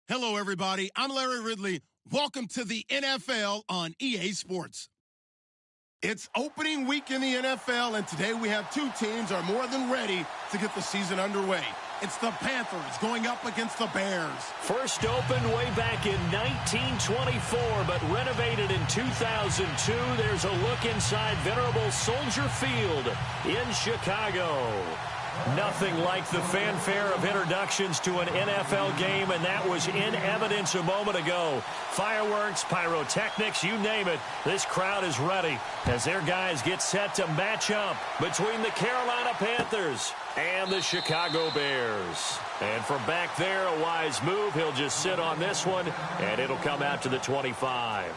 Hello, everybody. I'm Larry Ridley. Welcome to the NFL on EA Sports. It's opening week in the NFL, and today we have two teams are more than ready to get the season underway. It's the Panthers going up against the Bears. First opened way back in 1924, but renovated in 2002. There's a look inside venerable Soldier Field in Chicago. Nothing like the fanfare of introductions to an NFL game, and that was in evidence a moment ago. Fireworks, pyrotechnics, you name it. This crowd is ready as their guys get set to match up between the Carolina Panthers and the Chicago Bears. And from back there, a wise move. He'll just sit on this one, and it'll come out to the 25.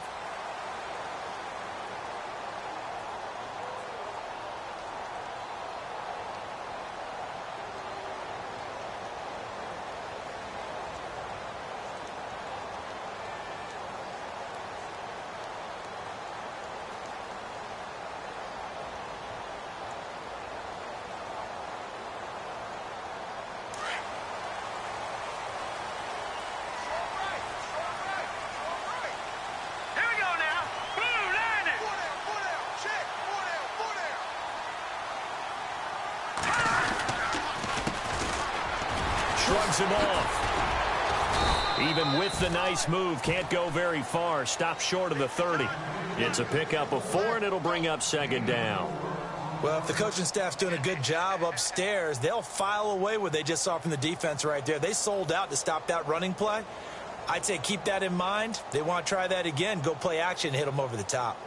Shrugs him off. Even with the nice move, can't go very far. Stops short of the 30. It's a pickup of 4, and it'll bring up second down. Well, if the coaching staff's doing a good job upstairs, they'll file away what they just saw from the defense right there. They sold out to stop that running play. I'd say keep that in mind. They want to try that again. Go play action and hit them over the top.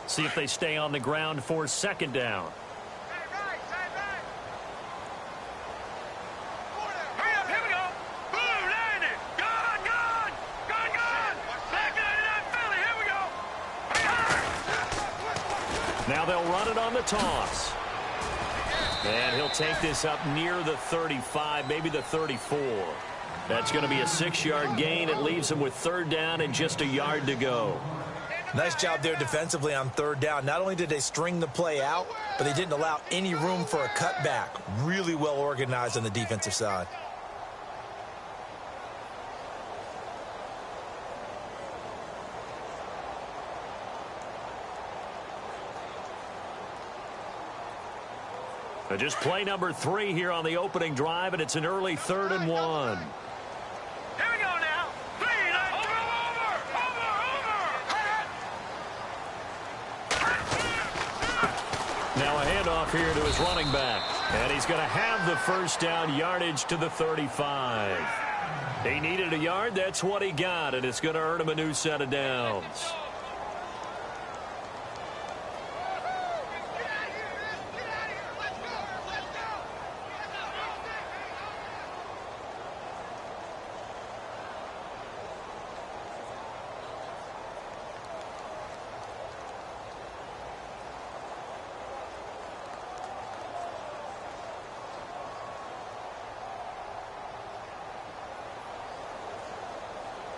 See if they stay on the ground for second down. Now they'll run it on the toss. And he'll take this up near the 35, maybe the 34. That's going to be a 6-yard gain. It leaves them with third down and just a yard to go. Nice job there defensively on third down. Not only did they string the play out, but they didn't allow any room for a cutback. Really well organized on the defensive side. Just play number 3 here on the opening drive, and it's an early 3rd and 1. Now a handoff here to his running back. And he's going to have the first down, yardage to the 35. He needed a yard. That's what he got, and it's going to earn him a new set of downs.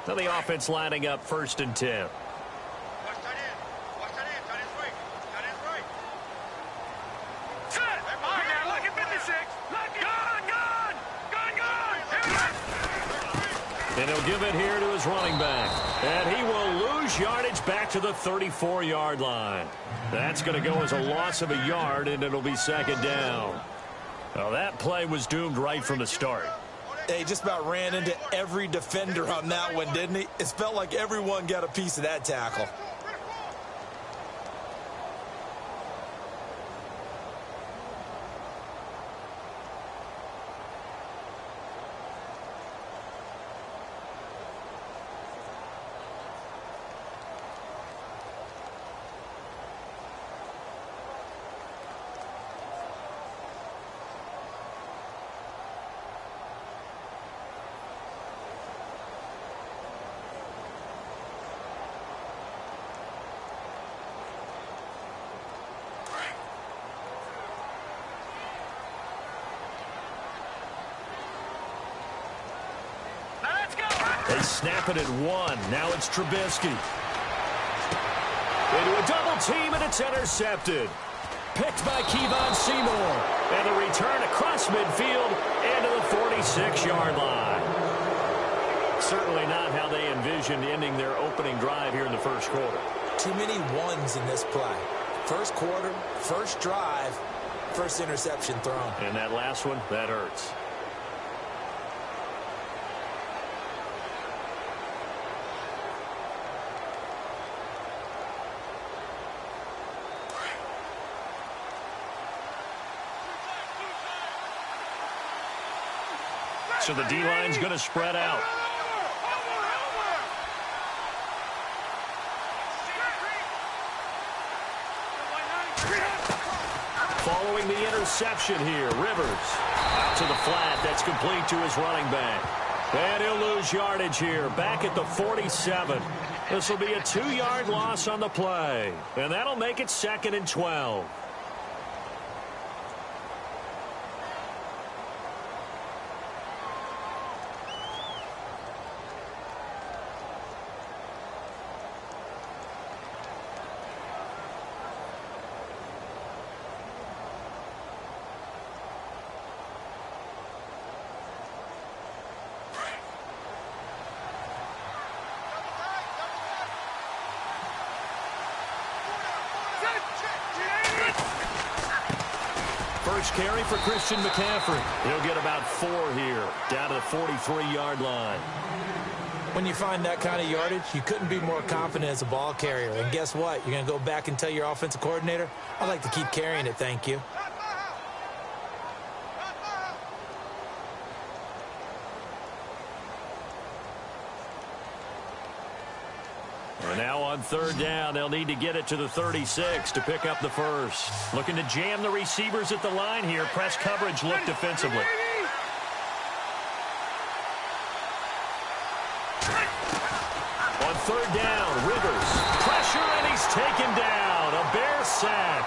So the offense lining up 1st and 10. And he'll give it here to his running back. And he will lose yardage back to the 34-yard line. That's going to go as a loss of a yard, and it'll be second down. Well, that play was doomed right from the start. He just about ran into every defender on that one, didn't he? It felt like everyone got a piece of that tackle. snap it at 1. Now it's Trubisky. Into a double team, and it's intercepted. Picked by Kevon Seymour. And the return across midfield into the 46-yard line. Certainly not how they envisioned ending their opening drive here in the first quarter. Too many ones in this play. First quarter, first drive, first interception thrown. And that last one, that hurts. So the D-line's going to spread out. Following the interception here, Rivers out to the flat. That's complete to his running back. And he'll lose yardage here, back at the 47. This will be a 2-yard loss on the play. And that'll make it 2nd and 12. First carry for Christian McCaffrey. He'll get about 4 here, down to the 43-yard line. When you find that kind of yardage, you couldn't be more confident as a ball carrier. And guess what? You're going to go back and tell your offensive coordinator, I'd like to keep carrying it, thank you. And now on 3rd down, they'll need to get it to the 36 to pick up the first. Looking to jam the receivers at the line here. Press coverage look defensively. On 3rd down, Rivers. Pressure, and he's taken down. A Bear sack.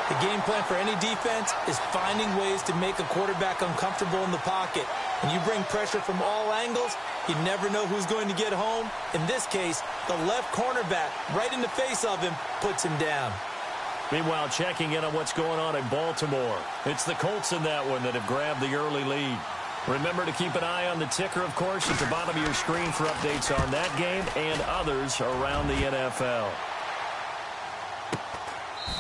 The game plan for any defense is finding ways to make a quarterback uncomfortable in the pocket. When you bring pressure from all angles, you never know who's going to get home. In this case, the left cornerback, right in the face of him, puts him down. Meanwhile, checking in on what's going on in Baltimore. It's the Colts in that one that have grabbed the early lead. Remember to keep an eye on the ticker, of course, at the bottom of your screen for updates on that game and others around the NFL.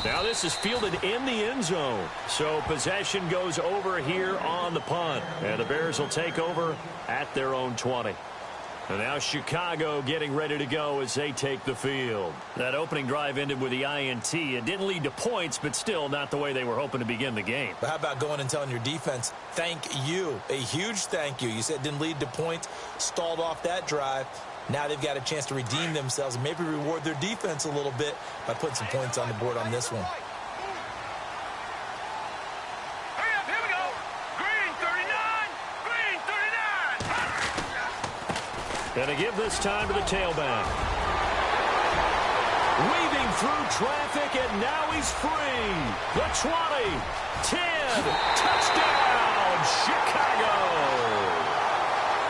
Now this is fielded in the end zone. So possession goes over here on the punt. And the Bears will take over at their own 20. And now Chicago getting ready to go as they take the field. That opening drive ended with the INT. It didn't lead to points, but still not the way they were hoping to begin the game. But how about going and telling your defense, thank you, a huge thank you. You said it didn't lead to points, stalled off that drive. Now they've got a chance to redeem themselves and maybe reward their defense a little bit by putting some points on the board on this one. Here we go. Green 39. And to give this time to the tailback. Weaving through traffic, and now he's free. The 20, 10, touchdown, Chicago.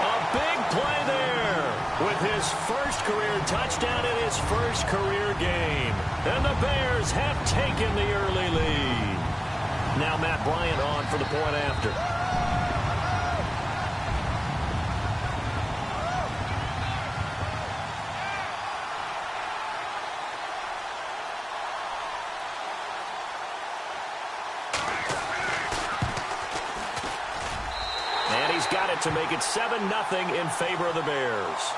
A big play there with his first career touchdown in his first career game. And the Bears have taken the early lead. Now Matt Bryant on for the point after. And he's got it to make it 7-0 in favor of the Bears.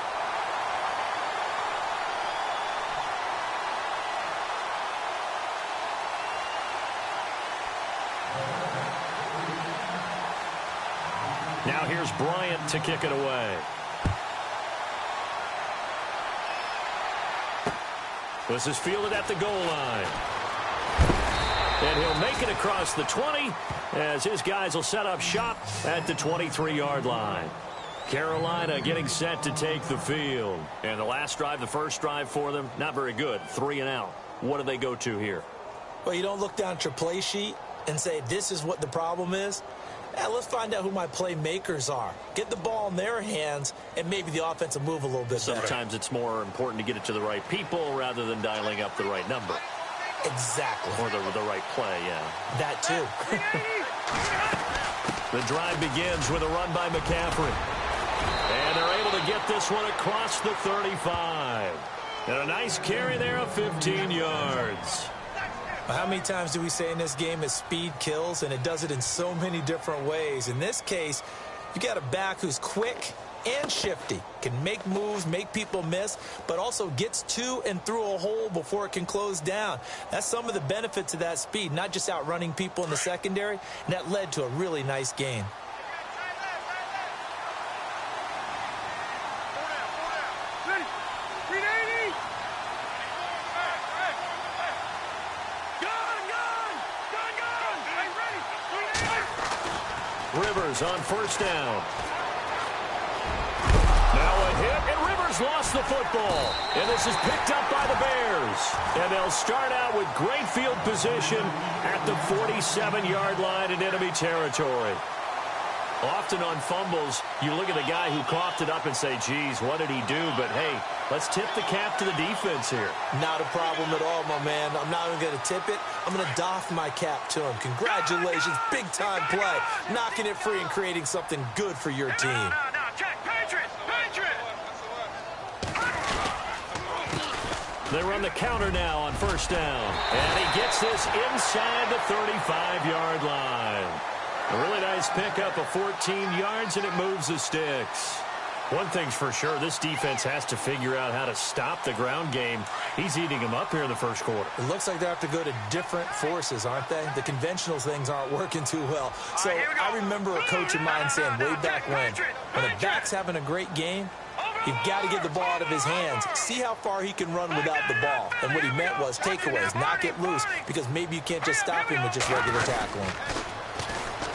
Now here's Bryant to kick it away. This is fielded at the goal line. And he'll make it across the 20 as his guys will set up shop at the 23-yard line. Carolina getting set to take the field. And the last drive, the first drive for them, not very good. 3 and out. What do they go to here? Well, you don't look down at your play sheet and say, this is what the problem is? Let's find out who my playmakers are. Get the ball in their hands, and maybe the offense will move a little bit better. Sometimes it's more important to get it to the right people rather than dialing up the right number. Exactly. Or the right play, yeah. That too. The drive begins with a run by McCaffrey. And they're able to get this one across the 35. And a nice carry there of 15 yards. How many times do we say in this game that speed kills, and it does it in so many different ways? In this case, you got a back who's quick and shifty, can make moves, make people miss, but also gets to and through a hole before it can close down. That's some of the benefits of that speed, not just outrunning people in the secondary, and that led to a really nice game. Rivers on first down. Now a hit, and Rivers lost the football. And this is picked up by the Bears. And they'll start out with great field position at the 47-yard line in enemy territory. Often on fumbles, you look at the guy who coughed it up and say, geez, what did he do? But, hey, let's tip the cap to the defense here. Not a problem at all, my man. I'm not even going to tip it. I'm going to doff my cap to him. Congratulations, big-time play. Knocking it free and creating something good for your team. No, check, Patriots. They run the counter now on first down. And he gets this inside the 35-yard line. A really nice pickup of 14 yards, and it moves the sticks. One thing's for sure, this defense has to figure out how to stop the ground game. He's eating them up here in the first quarter. It looks like they have to go to different forces, aren't they? The conventional things aren't working too well. So I remember a coach of mine saying way back when a back's having a great game, you've got to get the ball out of his hands. See how far he can run without the ball. And what he meant was takeaways, knock it loose, because maybe you can't just stop him with just regular tackling.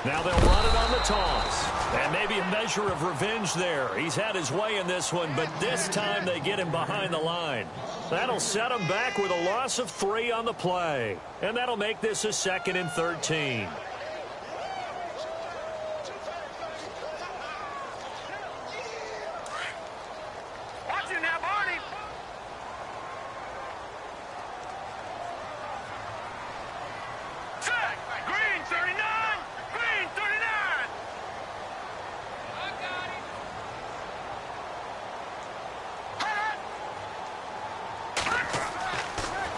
Now they'll run it on the toss. And maybe a measure of revenge there. He's had his way in this one, but this time they get him behind the line. That'll set him back with a loss of 3 on the play. And that'll make this a 2nd and 13. Watch it now, Barney. Check. Green, 39. Green, 39.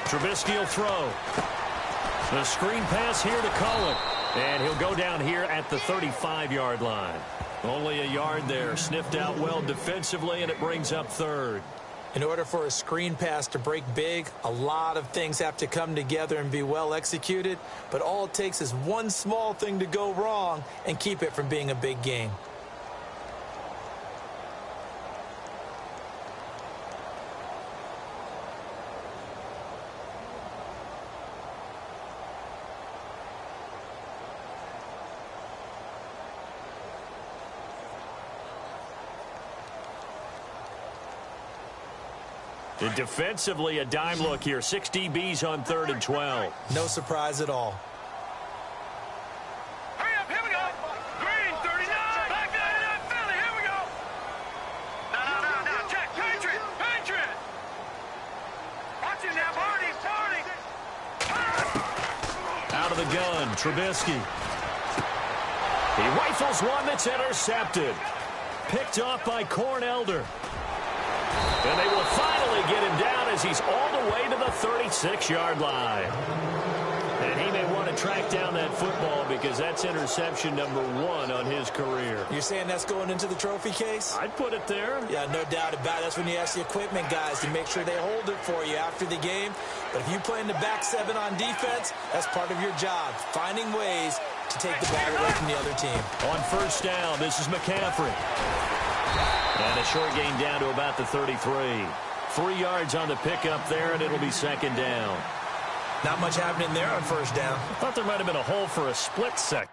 Trubisky will throw. The screen pass here to Cohen. And he'll go down here at the 35-yard line. Only a yard there. Sniffed out well defensively, and it brings up 3rd. In order for a screen pass to break big, a lot of things have to come together and be well executed. But all it takes is one small thing to go wrong and keep it from being a big game. And defensively, a dime look here. 6 DBs on 3rd and 12. No surprise at all. Hurry up, here we go. Green, 39. Back there, Philly, here we go. No. Check, Patriot. Watch it now, Barney. Out of the gun, Trubisky. He rifles one that's intercepted. Picked off by Cornelder. And they will finally get him down as he's all the way to the 36-yard line. And he may want to track down that football because that's interception number 1 on his career. You're saying that's going into the trophy case? I'd put it there. Yeah, no doubt about it. That's when you ask the equipment guys to make sure they hold it for you after the game. But if you play in the back 7 on defense, that's part of your job, finding ways to take the ball away from the other team. On first down, this is McCaffrey. And a short gain down to about the 33. 3 yards on the pickup there, and it'll be 2nd down. Not much happening there on first down. I thought there might have been a hole for a split second.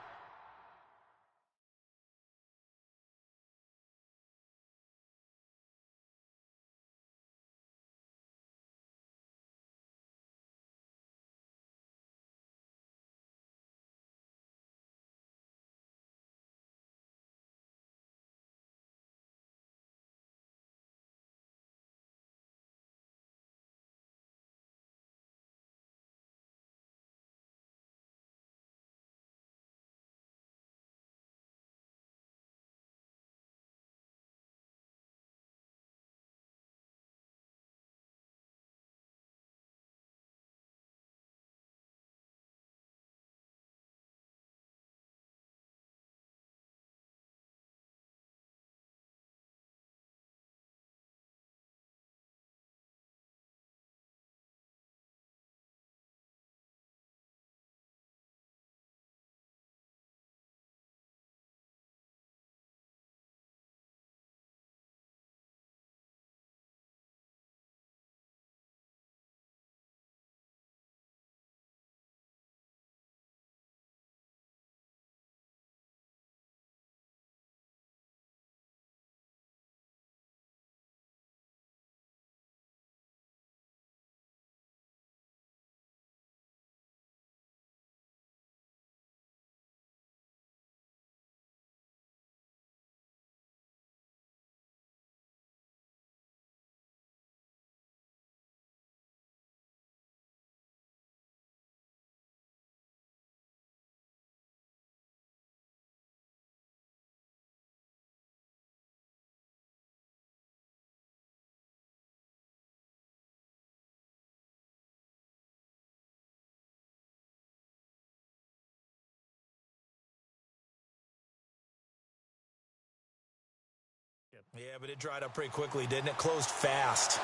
Yeah, but it dried up pretty quickly, didn't it? Closed fast.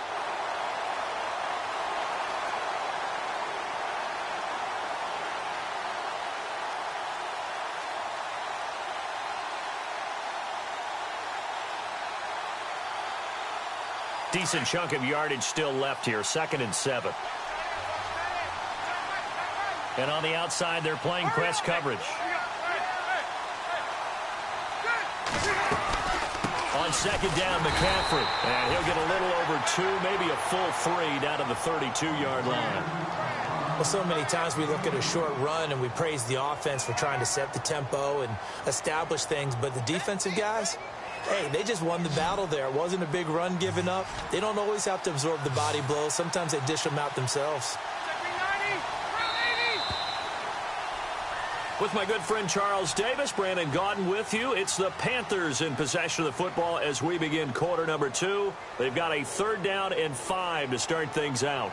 Decent chunk of yardage still left here. 2nd and 7. And on the outside, they're playing press coverage. On 2nd down, McCaffrey. And he'll get a little over 2, maybe a full 3 down to the 32-yard line. Well, so many times we look at a short run and we praise the offense for trying to set the tempo and establish things. But the defensive guys, hey, they just won the battle there. It wasn't a big run given up. They don't always have to absorb the body blows. Sometimes they dish them out themselves. With my good friend Charles Davis, Brandon Gaudin with you. It's the Panthers in possession of the football as we begin quarter number 2. They've got a 3rd down and 5 to start things out.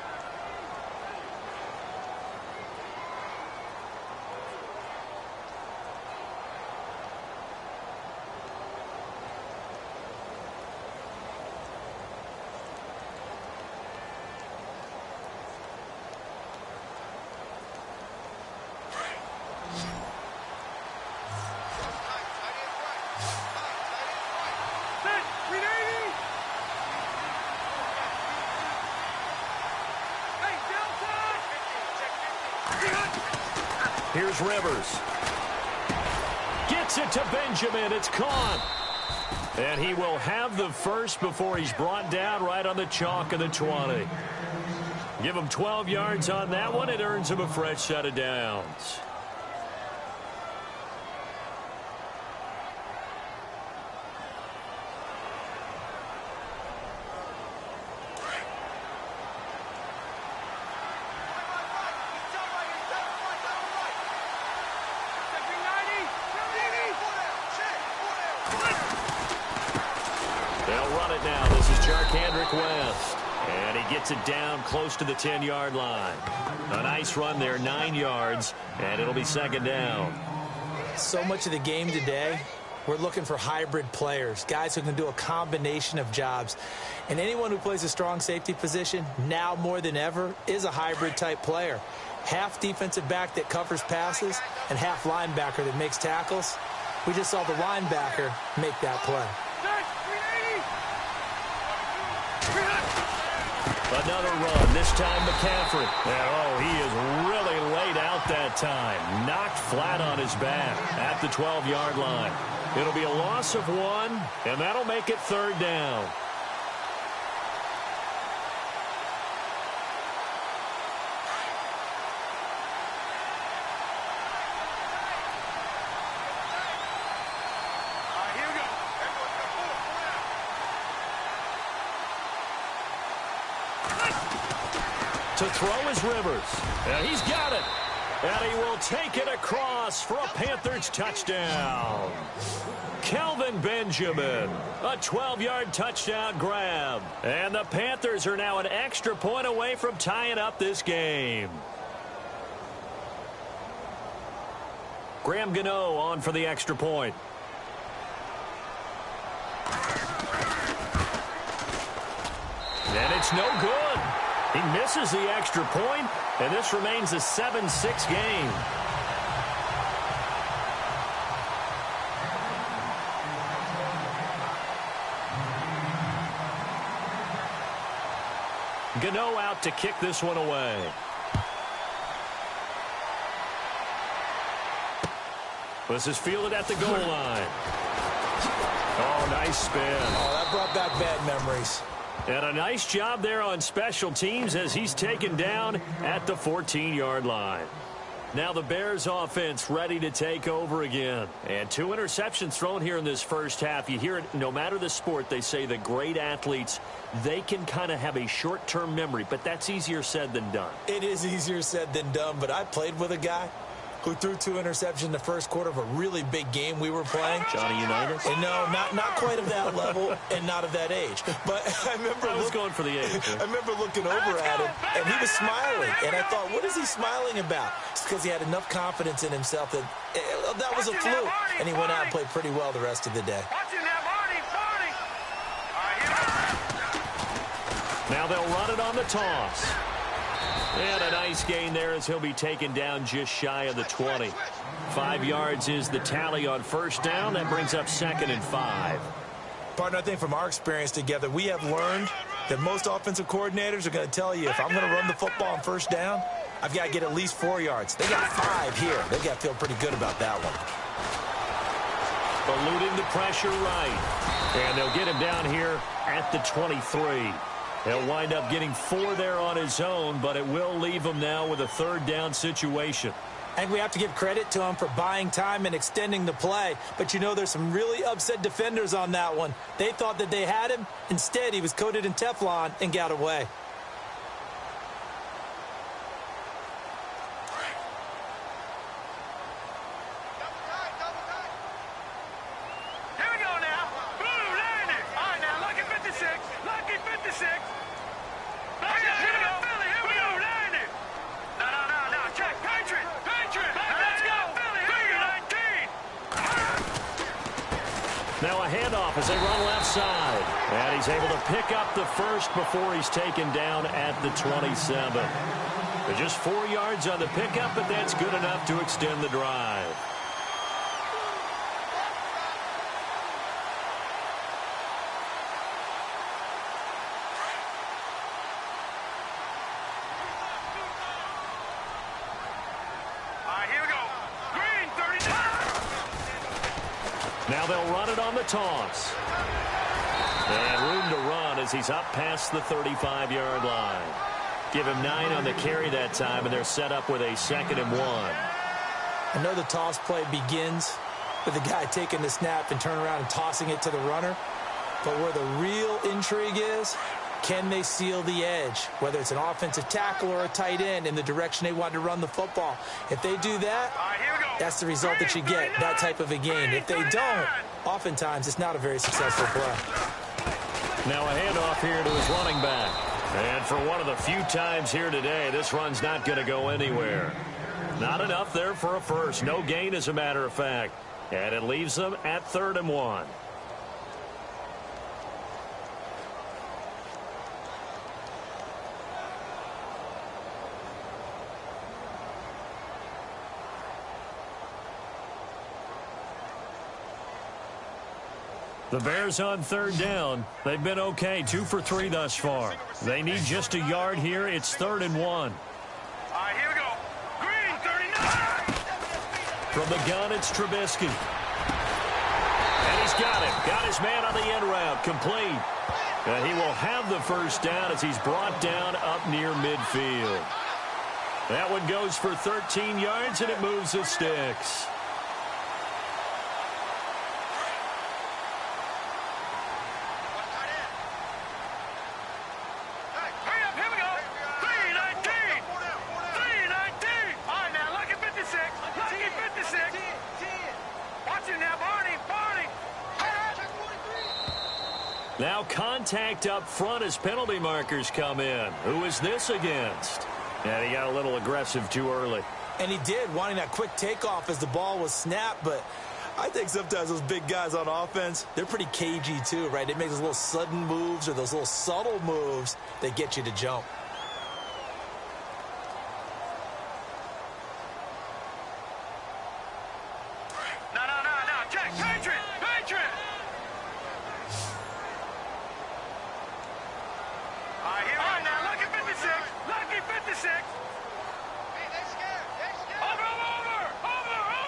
Here's Rivers. Gets it to Benjamin. It's caught. And he will have the first before he's brought down right on the chalk of the 20. Give him 12 yards on that one. It earns him a fresh set of downs. West, and he gets it down close to the 10-yard line. A nice run there, 9 yards, and it'll be 2nd down. So much of the game today, we're looking for hybrid players, guys who can do a combination of jobs. And anyone who plays a strong safety position, now more than ever, is a hybrid-type player. Half defensive back that covers passes and half linebacker that makes tackles. We just saw the linebacker make that play. Another run, this time McCaffrey. And, oh, he is really laid out that time. Knocked flat on his back at the 12-yard line. It'll be a loss of 1, and that'll make it 3rd down. To throw is Rivers. And he's got it. And he will take it across for a Panthers touchdown. Kelvin Benjamin, a 12-yard touchdown grab. And the Panthers are now an extra point away from tying up this game. Graham Gano on for the extra point. And it's no good. He misses the extra point, and this remains a 7-6 game. Gano out to kick this one away. This is fielded at the goal line. Oh, nice spin. Oh, that brought back bad memories. And a nice job there on special teams as he's taken down at the 14-yard line. Now the Bears offense ready to take over again. And 2 interceptions thrown here in this first half. You hear it, no matter the sport, they say that great athletes, they can kind of have a short-term memory, but that's easier said than done. It is easier said than done, but I played with a guy who threw 2 interceptions in the first quarter of a really big game we were playing. Johnny Unitas? And no, not quite of that level and not of that age. But I remember I was going for the age. I remember looking over at him, and he was smiling. And I thought, what is he smiling about? It's because he had enough confidence in himself that that was a fluke. And he went out and played pretty well the rest of the day. Now they'll run it on the toss. And a nice gain there as he'll be taken down just shy of the 20. 5 yards is the tally on first down. That brings up 2nd and 5. Partner, I think from our experience together, we have learned that most offensive coordinators are going to tell you, if I'm going to run the football on first down, I've got to get at least 4 yards. They got 5 here. They got to feel pretty good about that one. Eluding the pressure right. And they'll get him down here at the 23. He'll wind up getting 4 there on his own, but it will leave him now with a 3rd down situation. I think we have to give credit to him for buying time and extending the play. But, you know, there's some really upset defenders on that one. They thought that they had him. Instead, he was coated in Teflon and got away. Here we go now. Boom, landed. All right, now, lucky 56. Lucky 56. Here we go. Philly, here we go. Landed. No. Check. Patriot. Let's go. Philly, here we go. Now a handoff as they run left side. And he's able to pick up the first before he's taken down at the 27. But just 4 yards on the pickup, but that's good enough to extend the drive. Now they'll run it on the toss. And room to run as he's up past the 35-yard line. Give him 9 on the carry that time, and they're set up with a 2nd and 1. I know the toss play begins with the guy taking the snap and turning around and tossing it to the runner. But where the real intrigue is, can they seal the edge? Whether it's an offensive tackle or a tight end in the direction they want to run the football. If they do that, that's the result that you get, that type of a gain. If they don't, oftentimes it's not a very successful play. Now a handoff here to his running back. And for one of the few times here today, this run's not going to go anywhere. Not enough there for a first. No gain, as a matter of fact. And it leaves them at 3rd and 1. The Bears on 3rd down. They've been okay, 2 for 3 thus far. They need just a yard here. It's 3rd and 1. All right, here we go. Green, 39. From the gun, it's Trubisky. And he's got it. Got his man on the end route. Complete. And he will have the first down as he's brought down up near midfield. That one goes for 13 yards, and it moves the sticks. Now contact up front as penalty markers come in. Who is this against? And he got a little aggressive too early. And he did, wanting that quick takeoff as the ball was snapped. But I think sometimes those big guys on offense, they're pretty cagey too, right? They make those little sudden moves or those little subtle moves that get you to jump. No. Check. Patriot. Lucky 56. Hey, they're scared. Over.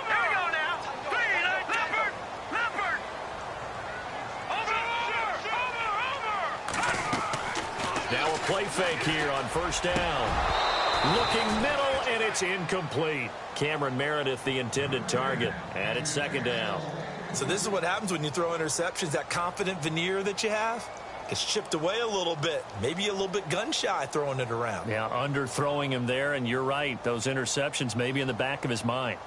Here we go now. Green, Leopard. Over. Now a play fake here on first down. Looking middle, and it's incomplete. Cameron Meredith, the intended target, and it's 2nd down. So this is what happens when you throw interceptions. That confident veneer that you have gets chipped away a little bit. Maybe a little bit gun-shy throwing it around. Yeah, underthrowing him there, and you're right. Those interceptions may be in the back of his mind.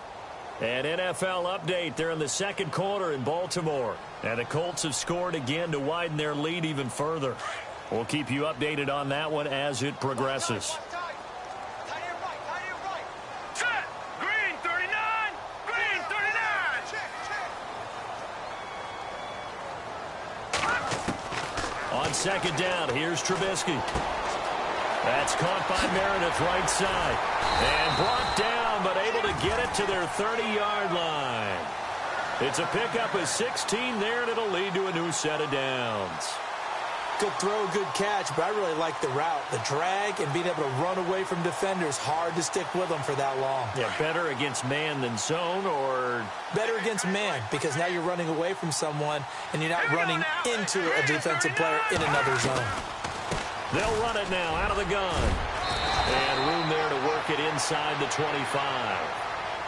An NFL update. They're in the 2nd quarter in Baltimore. And the Colts have scored again to widen their lead even further. We'll keep you updated on that one as it progresses. Set. Green, 39. second down. Here's Trubisky. That's caught by Meredith right side. And brought down, but able to get it to their 30-yard line. It's a pickup of 16 there, and it'll lead to a new set of downs. Good throw, good catch, but I really like the route. The drag and being able to run away from defenders, hard to stick with them for that long. Yeah, better against man than zone, or? Better against man, because now you're running away from someone, and you're not running into a defensive player in another zone. They'll run it now out of the gun. And room there to work it inside the 25.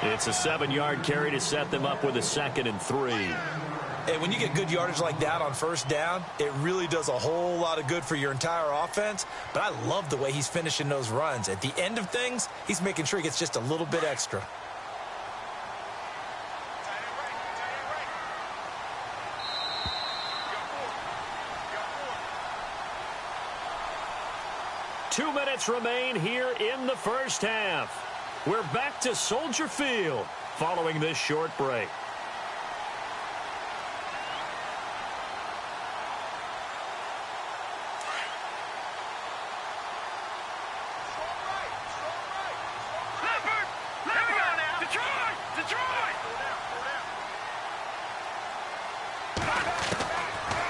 It's a 7-yard carry to set them up with a 2nd and 3. And when you get good yardage like that on first down, it really does a whole lot of good for your entire offense. But I love the way he's finishing those runs. At the end of things, he's making sure he gets just a little bit extra. Two minutes remain here in the first half. We're back to Soldier Field following this short break.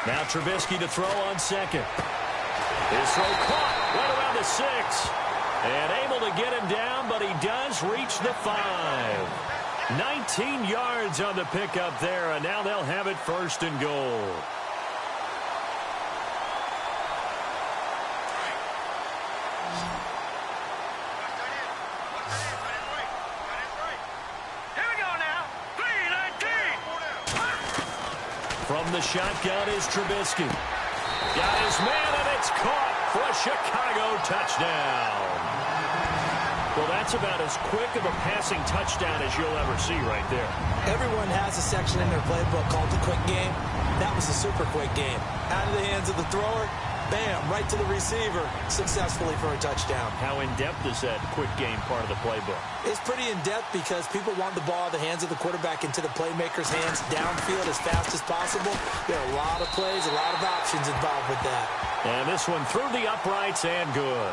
Now Trubisky to throw on second. His throw caught right around the 6. And able to get him down, but he does reach the 5. 19 yards on the pickup there, and now they'll have it 1st and goal. From the shotgun is Trubisky. Got his man, and it's caught for a Chicago touchdown. Well, that's about as quick of a passing touchdown as you'll ever see right there. Everyone has a section in their playbook called the quick game. That was a super quick game. Out of the hands of the thrower, bam, right to the receiver, successfully for a touchdown. How in-depth is that quick game part of the playbook? It's pretty in-depth because people want the ball out of the hands of the quarterback into the playmaker's hands downfield as fast as possible. There are a lot of plays, a lot of options involved with that. And this one through the uprights and good.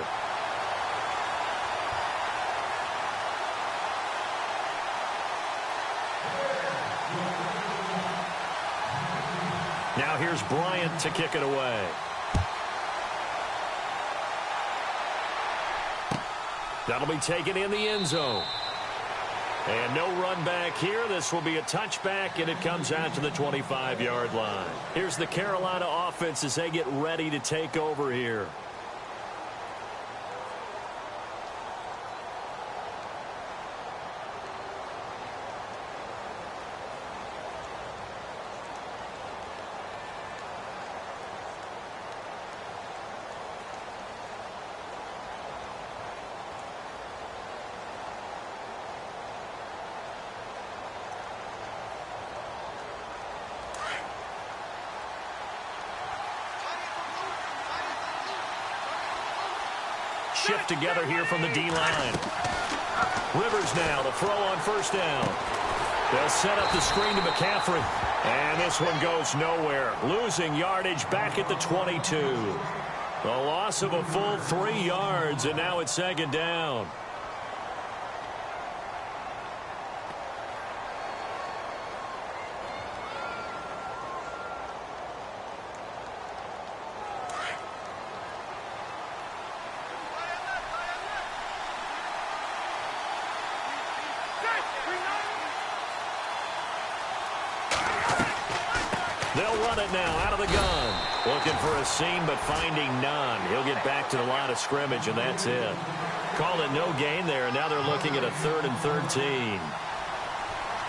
Now here's Bryant to kick it away. That'll be taken in the end zone. And no run back here. This will be a touchback, and it comes out to the 25-yard line. Here's the Carolina offense as they get ready to take over here. Shift together here from the D-line. Rivers now to throw on first down. They'll set up the screen to McCaffrey. And this one goes nowhere. Losing yardage back at the 22. A loss of a full 3 yards, and now it's 2nd down. They'll run it now out of the gun. Looking for a seam, but finding none. He'll get back to the line of scrimmage, and that's it. Call it no gain there, and now they're looking at a 3rd and 13.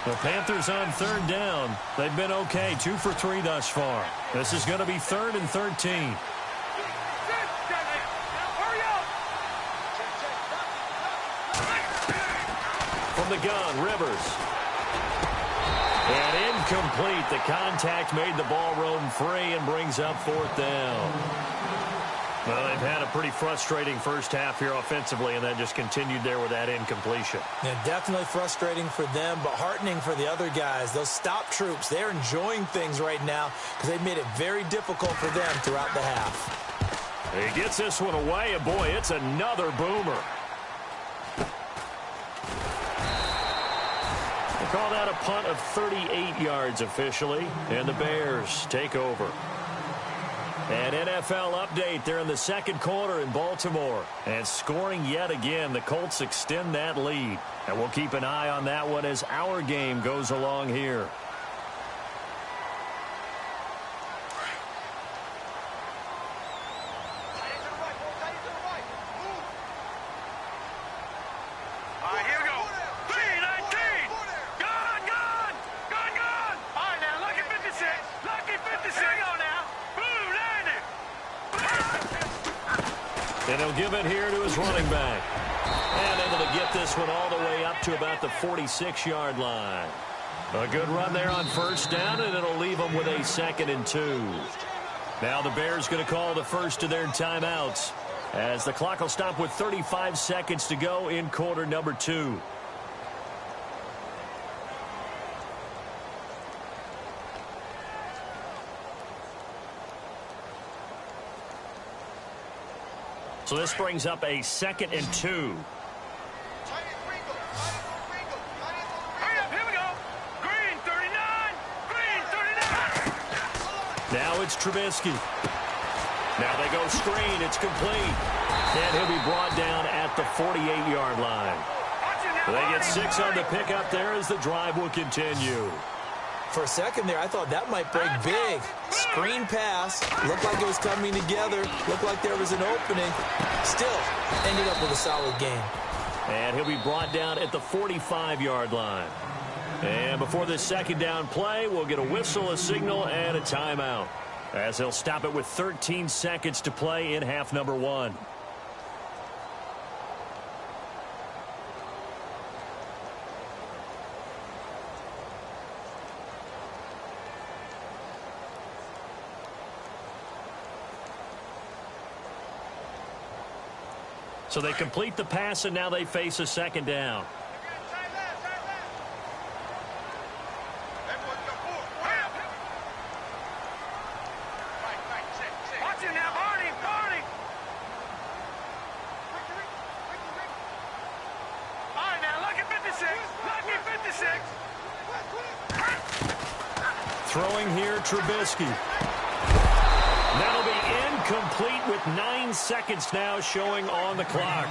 The Panthers on 3rd down. They've been okay, 2 for 3 thus far. This is going to be 3rd and 13. From the gun, Rivers. And incomplete. The contact made the ball roam free and brings up 4th down. Well, they've had a pretty frustrating first half here offensively, and then just continued there with that incompletion. Yeah, definitely frustrating for them, but heartening for the other guys. Those stop troops, they're enjoying things right now because they've made it very difficult for them throughout the half. He gets this one away, and boy, it's another boomer. They call that a punt of 38 yards officially, and the Bears take over. An NFL update there in the second quarter in Baltimore. And scoring yet again, the Colts extend that lead. And we'll keep an eye on that one as our game goes along here. And he'll give it here to his running back. And able to get this one all the way up to about the 46-yard line. A good run there on first down, and it'll leave them with a 2nd and 2. Now the Bears going to call the first of their timeouts as the clock will stop with 35 seconds to go in quarter number 2. So this brings up a 2nd and 2. Here we go. Green 39. Green 39. Now it's Trubisky. Now they go screen. It's complete. And he'll be brought down at the 48-yard line. They get 6 on the pickup there as the drive will continue. For a second there, I thought that might break big. Screen pass. Looked like it was coming together. Looked like there was an opening. Still ended up with a solid game. And he'll be brought down at the 45-yard line. And before this second down play, we'll get a whistle, a signal, and a timeout, as he'll stop it with 13 seconds to play in half number 1. So they complete the pass, and now they face a second down. Watch him now, Barney, Barney. All right, now, lucky 56. Lucky 56. Throwing here, Trubisky. That'll be incomplete with 9 seconds now showing on the clock.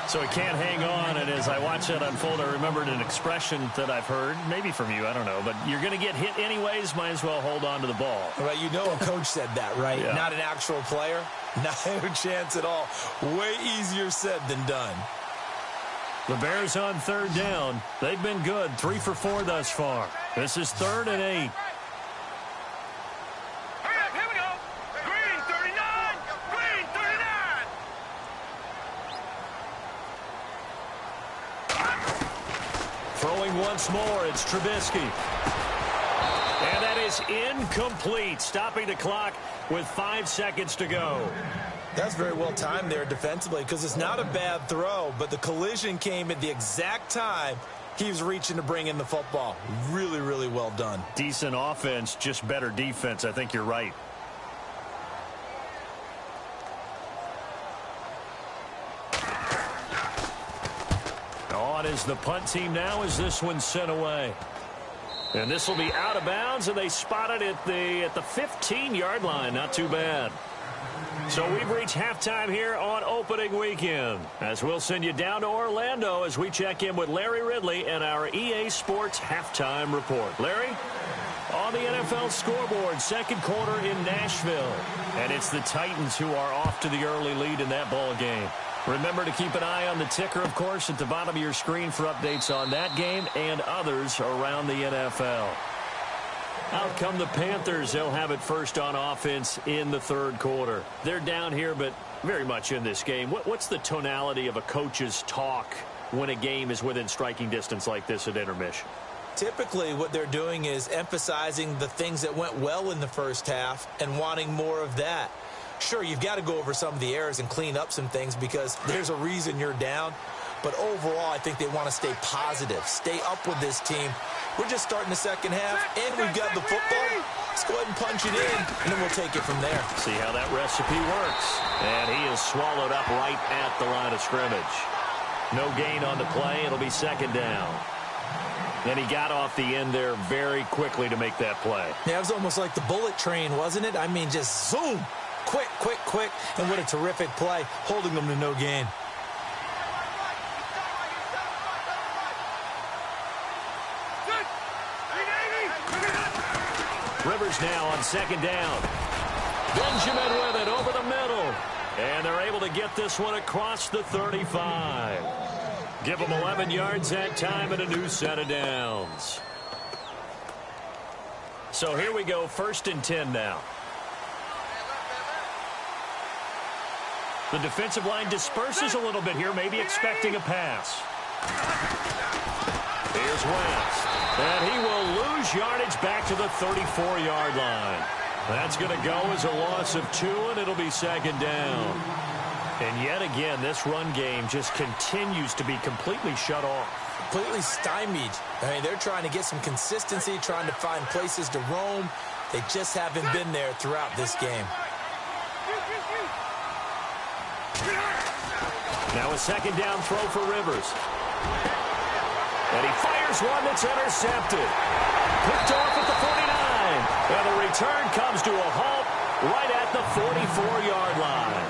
So he can't hang on, and as I watch that unfold, I remembered an expression that I've heard, maybe from you, I don't know, but you're going to get hit anyways, might as well hold on to the ball. Right, you know a coach said that, right? Yeah. Not an actual player. Not a chance at all. Way easier said than done. The Bears on third down. They've been good, 3 for 4 thus far. This is 3rd and 8. Throwing once more, it's Trubisky. And that is incomplete, stopping the clock with 5 seconds to go. That's very well timed there defensively because it's not a bad throw, but the collision came at the exact time he was reaching to bring in the football. Really, really well done. Decent offense, just better defense. I think you're right. On is the punt team now as this one's sent away. And this will be out of bounds, and they spot it at the 15-yard line. Not too bad. So we've reached halftime here on opening weekend, as we'll send you down to Orlando as we check in with Larry Ridley and our EA Sports halftime report. Larry? On the NFL scoreboard, second quarter in Nashville. And it's the Titans who are off to the early lead in that ball game. Remember to keep an eye on the ticker, of course, at the bottom of your screen for updates on that game and others around the NFL. Out come the Panthers. They'll have it first on offense in the third quarter. They're down here, but very much in this game. What's the tonality of a coach's talk when a game is within striking distance like this at intermission? Typically, what they're doing is emphasizing the things that went well in the first half and wanting more of that. Sure, you've got to go over some of the errors and clean up some things because there's a reason you're down. But overall, I think they want to stay positive, stay up with this team. We're just starting the second half, and we've got the football. Let's go ahead and punch it in, and then we'll take it from there. See how that recipe works. And he is swallowed up right at the line of scrimmage. No gain on the play. It'll be second down. And he got off the end there very quickly to make that play. Yeah, it was almost like the bullet train, wasn't it? I mean, just zoom. Quick, quick, quick. And what a terrific play, holding them to no gain. Rivers now on second down. Benjamin with it over the middle. And they're able to get this one across the 35. Give them 11 yards that time and a new set of downs. So here we go, 1st and 10 now. The defensive line disperses a little bit here, maybe expecting a pass. Here's Wentz. And he will lose yardage back to the 34-yard line. That's going to go as a loss of 2, and it'll be second down. And yet again, this run game just continues to be completely shut off. Completely stymied. I mean, they're trying to get some consistency, trying to find places to roam. They just haven't been there throughout this game. Now a second down throw for Rivers. And he fires one that's intercepted. Picked off at the 49. And the return comes to a halt right at the 44-yard line.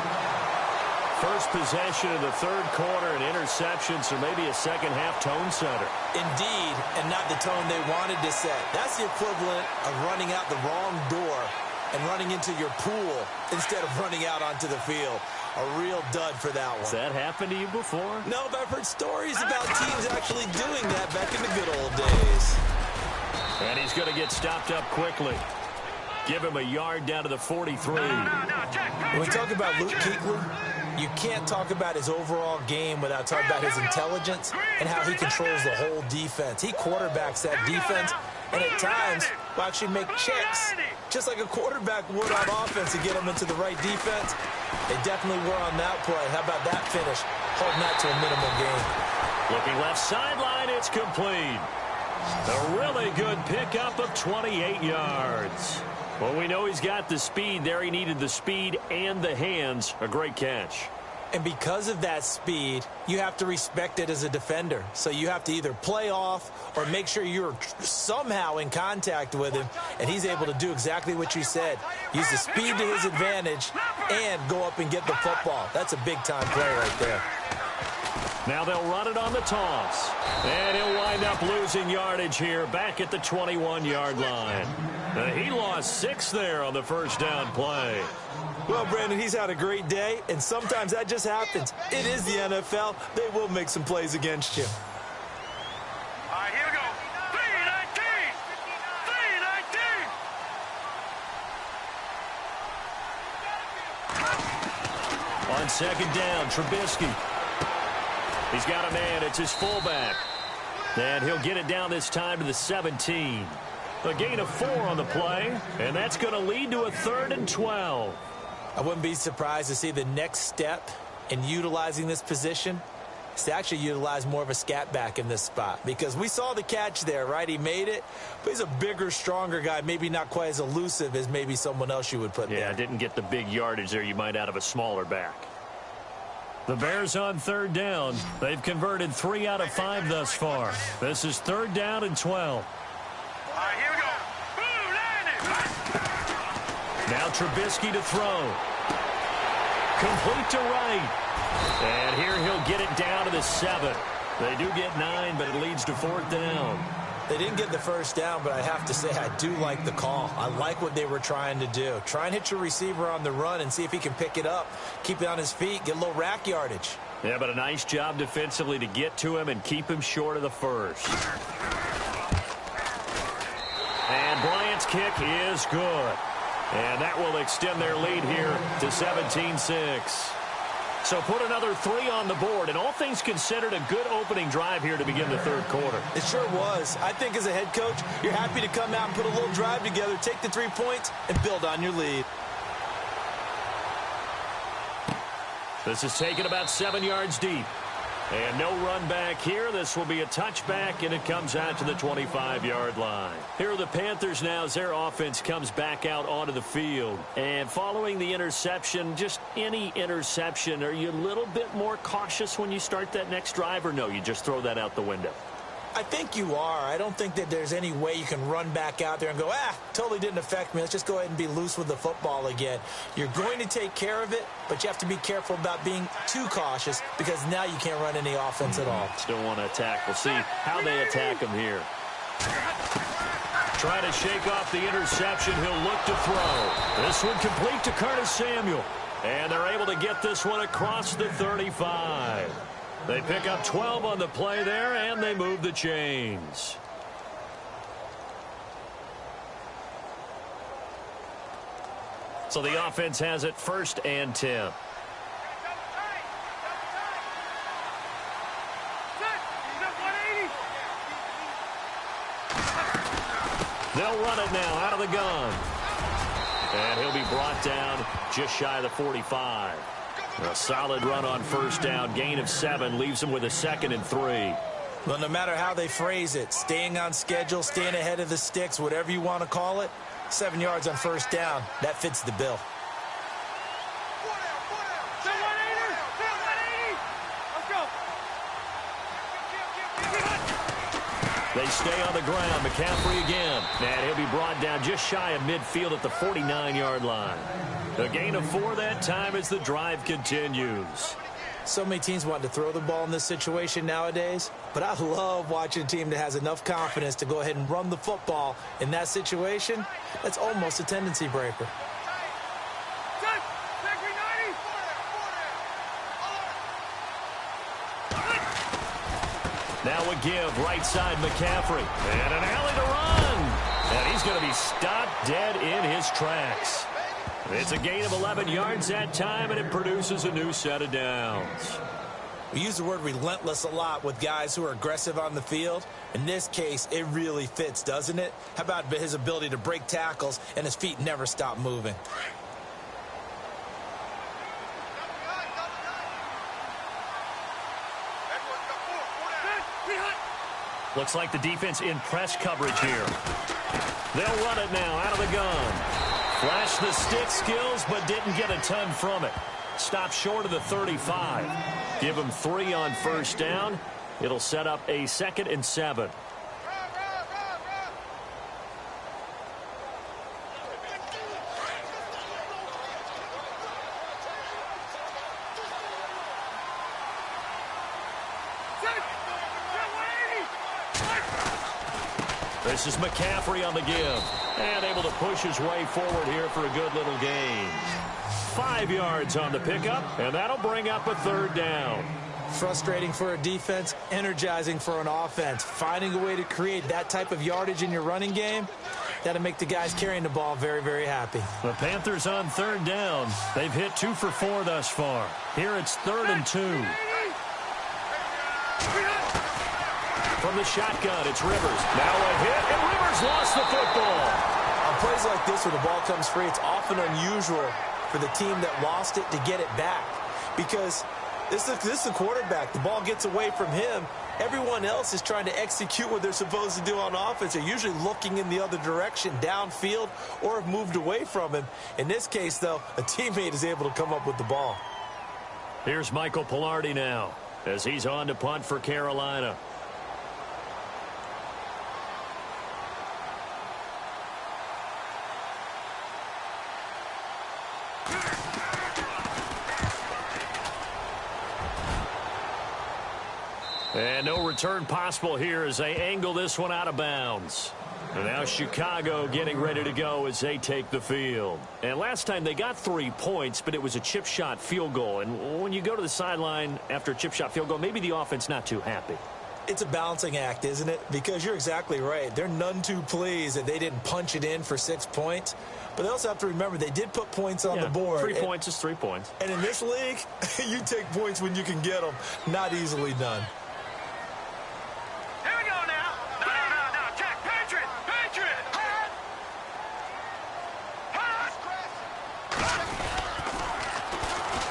First possession of the third quarter, an interception, so maybe a second-half tone setter. Indeed, and not the tone they wanted to set. That's the equivalent of running out the wrong door and running into your pool instead of running out onto the field. A real dud for that one. Has that happened to you before? No, but I've heard stories about teams actually doing that back in the good old days. And he's going to get stopped up quickly. Give him a yard down to the 43. When we talk about Luke Kuechly, you can't talk about his overall game without talking about his intelligence and how he controls the whole defense. He quarterbacks that defense, and at times will actually make checks, just like a quarterback would on offense to get him into the right defense. They definitely were on that play. How about that finish? Holding that to a minimal gain. Looking left sideline, it's complete. A really good pickup of 28 yards. Well, we know he's got the speed there. He needed the speed and the hands. A great catch. And because of that speed, you have to respect it as a defender. So you have to either play off or make sure you're somehow in contact with him. And he's able to do exactly what you said. Use the speed to his advantage and go up and get the football. That's a big-time play right there. Now they'll run it on the toss. And he'll wind up losing yardage here back at the 21-yard line. He lost 6 there on the first down play. Well, Brandon, he's had a great day, and sometimes that just happens. It is the NFL. They will make some plays against you. All right, here we go. 3-19. 3-19. On second down, Trubisky. He's got a man. It's his fullback. And he'll get it down this time to the 17. A gain of 4 on the play, and that's going to lead to a 3rd and 12. I wouldn't be surprised to see the next step in utilizing this position is to actually utilize more of a scat back in this spot. Because we saw the catch there, right? He made it, but he's a bigger, stronger guy, maybe not quite as elusive as maybe someone else you would put there. Yeah, didn't get the big yardage there you might out of a smaller back. The Bears on 3rd down. They've converted 3 out of 5 thus far. This is 3rd down and 12. All right, here we go. Boom, landing. Now Trubisky to throw. Complete to right. And here he'll get it down to the 7. They do get 9, but it leads to 4th down. They didn't get the first down, but I have to say I do like the call. I like what they were trying to do. Try and hit your receiver on the run and see if he can pick it up. Keep it on his feet, get a little rack yardage. Yeah, but a nice job defensively to get to him and keep him short of the first. And Bryant's kick is good. And that will extend their lead here to 17-6. So put another 3 on the board, and all things considered, a good opening drive here to begin the 3rd quarter. It sure was. I think as a head coach, you're happy to come out and put a little drive together, take the 3 points, and build on your lead. This is taken about 7 yards deep. And no run back here. This will be a touchback, and it comes out to the 25-yard line. Here are the Panthers now as their offense comes back out onto the field. And following the interception, just any interception, are you a little bit more cautious when you start that next drive, or no, you just throw that out the window? I think you are. I don't think that there's any way you can run back out there and go, totally didn't affect me. Let's just go ahead and be loose with the football again. You're going to take care of it, but you have to be careful about being too cautious because now you can't run any offense at all. Still want to attack. We'll see how they attack him here. Trying to shake off the interception. He'll look to throw. This one complete to Curtis Samuel. And they're able to get this one across the 35. They pick up 12 on the play there, and they move the chains. So the offense has it 1st and 10. They'll run it now out of the gun. And he'll be brought down just shy of the 45. A solid run on 1st down. Gain of 7 leaves them with a 2nd and 3. Well, no matter how they phrase it, staying on schedule, staying ahead of the sticks, whatever you want to call it, 7 yards on 1st down, that fits the bill. They stay on the ground. McCaffrey again. And he'll be brought down just shy of midfield at the 49-yard line. A gain of 4 that time as the drive continues. So many teams want to throw the ball in this situation nowadays, but I love watching a team that has enough confidence to go ahead and run the football in that situation. That's almost a tendency breaker. Now a give, right side McCaffrey. And an alley to run. And he's going to be stopped dead in his tracks. It's a gain of 11 yards that time, and it produces a new set of downs. We use the word relentless a lot with guys who are aggressive on the field. In this case, it really fits, doesn't it? How about his ability to break tackles and his feet never stop moving? Looks like the defense in press coverage here. They'll run it now out of the gun. Flashed the stick skills, but didn't get a ton from it. Stopped short of the 35. Give him 3 on 1st down. It'll set up a 2nd and 7. This is McCaffrey on the give. And able to push his way forward here for a good little gain. 5 yards on the pickup, and that'll bring up a 3rd down. Frustrating for a defense, energizing for an offense. Finding a way to create that type of yardage in your running game, that'll make the guys carrying the ball very, very happy. The Panthers on 3rd down. They've hit 2 for 4 thus far. Here it's 3rd and 2. From the shotgun, it's Rivers. Now a hit, and Rivers lost the football. On plays like this where the ball comes free, it's often unusual for the team that lost it to get it back. Because this is the quarterback. The ball gets away from him. Everyone else is trying to execute what they're supposed to do on offense. They're usually looking in the other direction, downfield, or have moved away from him. In this case, though, a teammate is able to come up with the ball. Here's Michael Pilardi now as he's on to punt for Carolina. And no return possible here as they angle this one out of bounds. And now Chicago getting ready to go as they take the field. And last time they got 3 points, but it was a chip shot field goal. And when you go to the sideline after a chip shot field goal, maybe the offense not too happy. It's a balancing act, isn't it? Because you're exactly right. They're none too pleased that they didn't punch it in for 6 points. But they also have to remember they did put points on the board. 3 points is 3 points. And in this league, you take points when you can get them. Not easily done. Here we go now. No. Check. Patriot.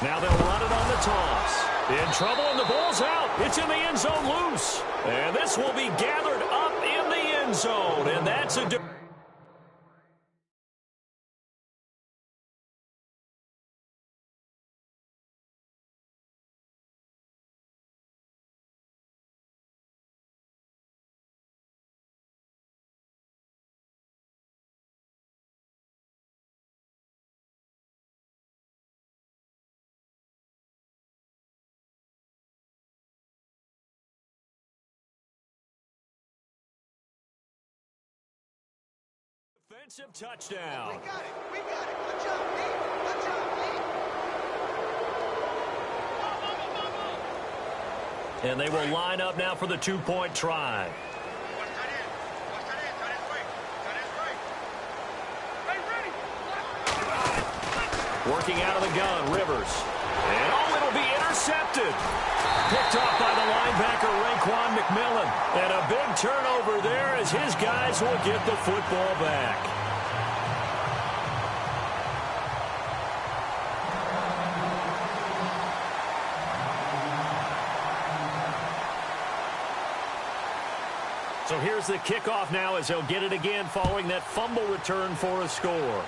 Now they'll run it on the toss. In trouble, and the ball's out. It's in the end zone loose. And this will be gathered up in the end zone. And that's a... Defensive touchdown. We got it. We got it. Good job, Lee. Good job, Lee. And they will line up now for the two-point try. Working out of the gun, Rivers. And it'll be intercepted. Picked off by the linebacker, Raekwon McMillan. And a big turnover there as his guys will get the football back. So here's the kickoff now as they'll get it again following that fumble return for a score.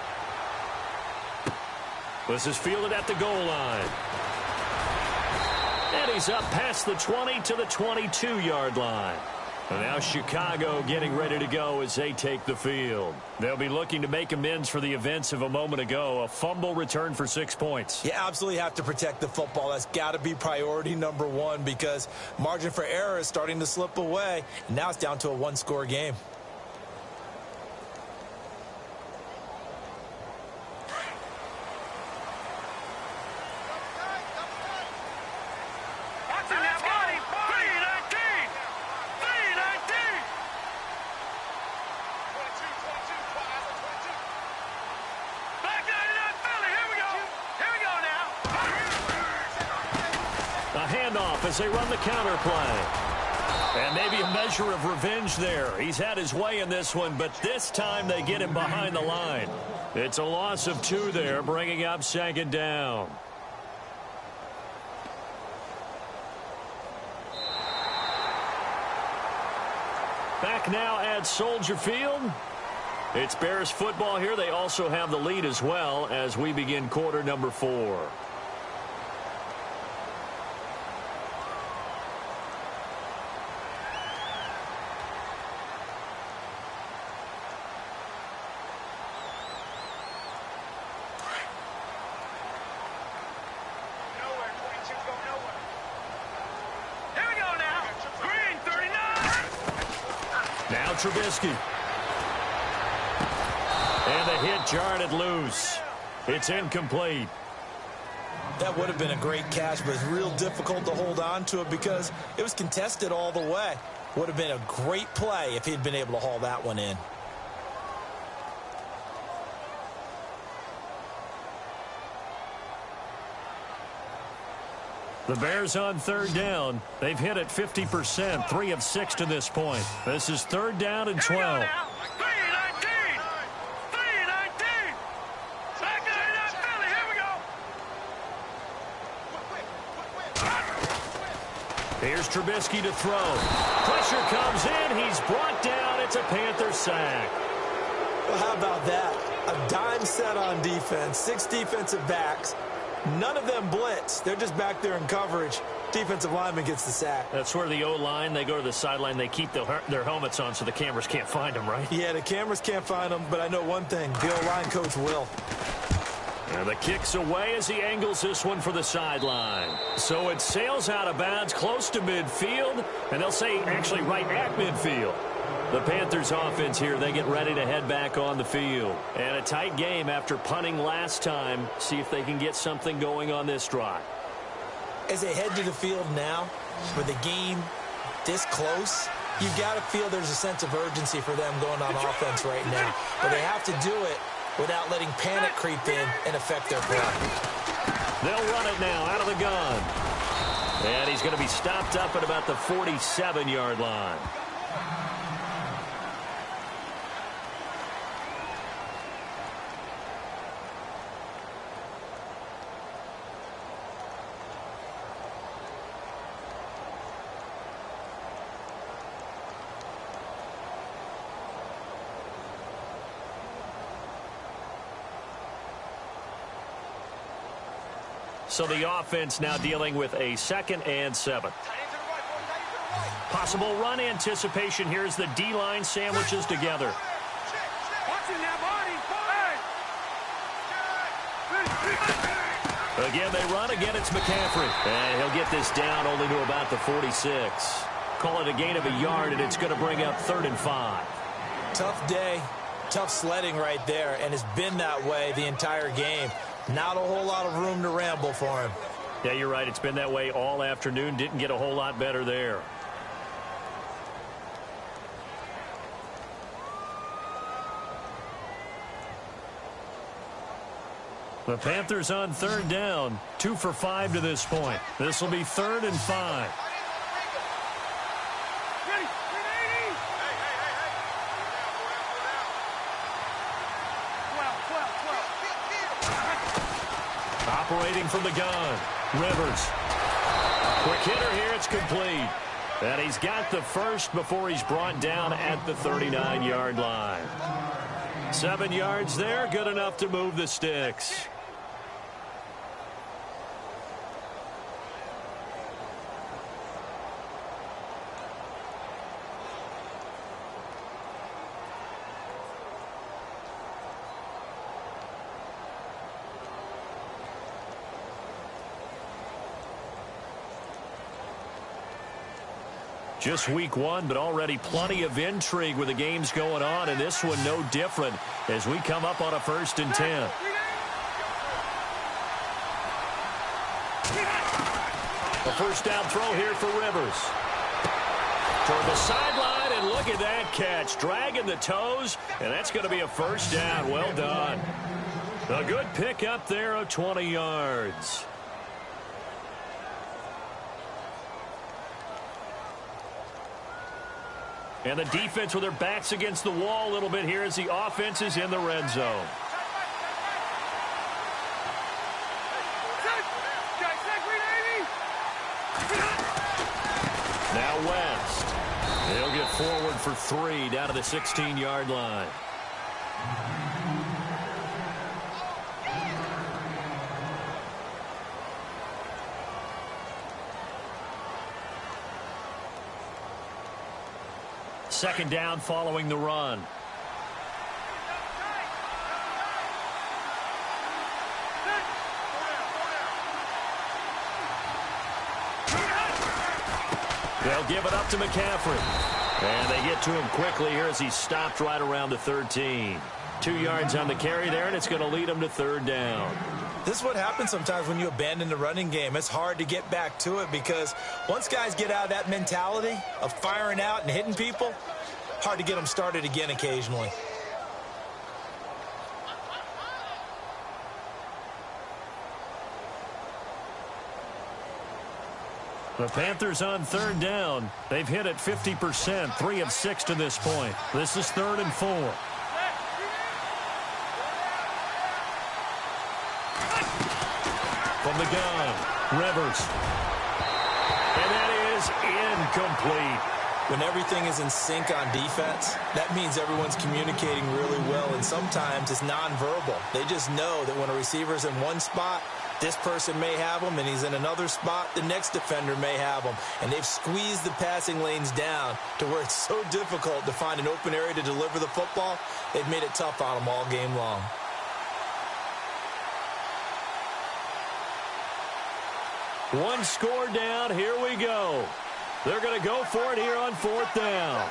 This is fielded at the goal line. And he's up past the 20 to the 22-yard line. And now Chicago getting ready to go as they take the field. They'll be looking to make amends for the events of a moment ago. A fumble return for 6 points. You absolutely have to protect the football. That's got to be priority number one because margin for error is starting to slip away. And now it's down to a one-score game. As they run the counter play. And maybe a measure of revenge there. He's had his way in this one, but this time they get him behind the line. It's a loss of 2 there, bringing up second down. Back now at Soldier Field. It's Bears football here. They also have the lead as well as we begin quarter number 4. Trubisky. And the hit jarred it loose. It's incomplete. That would have been a great catch, but it's real difficult to hold on to it because it was contested all the way. Would have been a great play if he'd been able to haul that one in. The Bears on third down. They've hit it 50%, 3 of 6 to this point. This is third down and 12. Here's Trubisky to throw. Pressure comes in. He's brought down. It's a Panther sack. Well, how about that? A dime set on defense, 6 defensive backs. None of them blitz. They're just back there in coverage. Defensive lineman gets the sack. That's where the O-line, they go to the sideline, they keep their helmets on so the cameras can't find them, right? Yeah, the cameras can't find them, but I know one thing. The O-line coach will. And the kick's away as he angles this one for the sideline. So it sails out of bounds close to midfield, and they'll say actually right at midfield. The Panthers offense here, they get ready to head back on the field. And a tight game after punting last time. See if they can get something going on this drive. As they head to the field now, with the game this close, you've got to feel there's a sense of urgency for them going on offense right now. But they have to do it without letting panic creep in and affect their play. They'll run it now out of the gun. And he's going to be stopped up at about the 47-yard line. So the offense now dealing with a 2nd and 7. Possible run anticipation here as the D-line sandwiches together. Again, they run. Again, it's McCaffrey. And he'll get this down only to about the 46. Call it a gain of a yard, and it's going to bring up 3rd and 5. Tough day, tough sledding right there, and it's been that way the entire game. Not a whole lot of room to ramble for him. Yeah, you're right. It's been that way all afternoon. Didn't get a whole lot better there. The Panthers on 3rd down. 2 for 5 to this point. This will be 3rd and 5. Operating from the gun, Rivers. Quick hitter here, it's complete. And he's got the first before he's brought down at the 39-yard line. 7 yards there, good enough to move the sticks. Just week 1, but already plenty of intrigue with the games going on, and this one no different as we come up on a 1st and 10. A 1st down throw here for Rivers. Toward the sideline, and look at that catch. Dragging the toes, and that's going to be a 1st down. Well done. A good pick up there of 20 yards. And the defense with their backs against the wall a little bit here as the offense is in the red zone. Now West. He'll get forward for 3 down to the 16-yard line. Second down following the run. They'll give it up to McCaffrey. And they get to him quickly here as he's stopped right around the 13. 2 yards on the carry there, and it's going to lead him to 3rd down. This is what happens sometimes when you abandon the running game. It's hard to get back to it because once guys get out of that mentality of firing out and hitting people, hard to get them started again occasionally. The Panthers on 3rd down. They've hit it 50%, 3 of 6 to this point. This is 3rd and 4. From the gun, Rivers. And that is incomplete. When everything is in sync on defense, that means everyone's communicating really well, and sometimes it's nonverbal. They just know that when a receiver's in one spot, this person may have him, and he's in another spot, the next defender may have him. And they've squeezed the passing lanes down to where it's so difficult to find an open area to deliver the football. They've made it tough on them all game long. One score down. Here we go. They're going to go for it here on 4th down.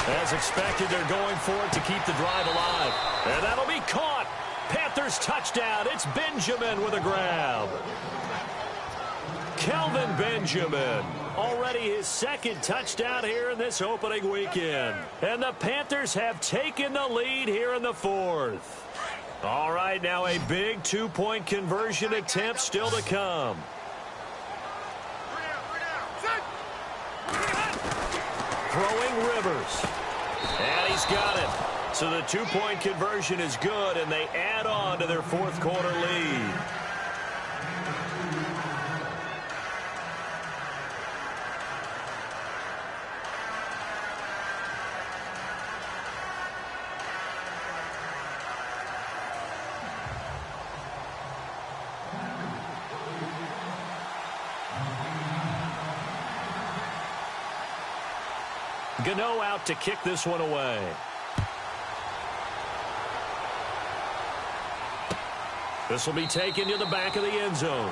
As expected, they're going for it to keep the drive alive. And that'll be caught. Panthers touchdown. It's Benjamin with a grab. Kelvin Benjamin. Already his 2nd touchdown here in this opening weekend. And the Panthers have taken the lead here in the 4th. All right, now a big 2-point conversion attempt still to come. Throwing Rivers. And he's got it. So the 2-point conversion is good, and they add on to their 4th quarter lead. Gano out to kick this one away. This will be taken to the back of the end zone.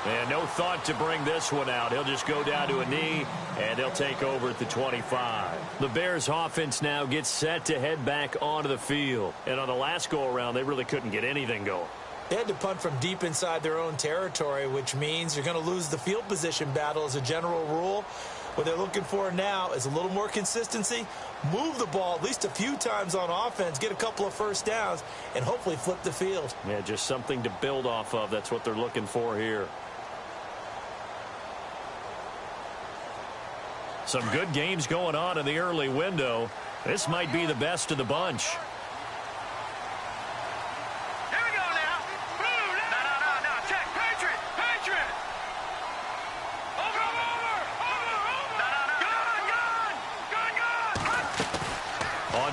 And no thought to bring this one out. He'll just go down to a knee, and they'll take over at the 25. The Bears offense now gets set to head back onto the field. And on the last go-around, they really couldn't get anything going. They had to punt from deep inside their own territory, which means you're going to lose the field position battle as a general rule. What they're looking for now is a little more consistency, move the ball at least a few times on offense, get a couple of first downs, and hopefully flip the field. Yeah, just something to build off of. That's what they're looking for here. Some good games going on in the early window. This might be the best of the bunch.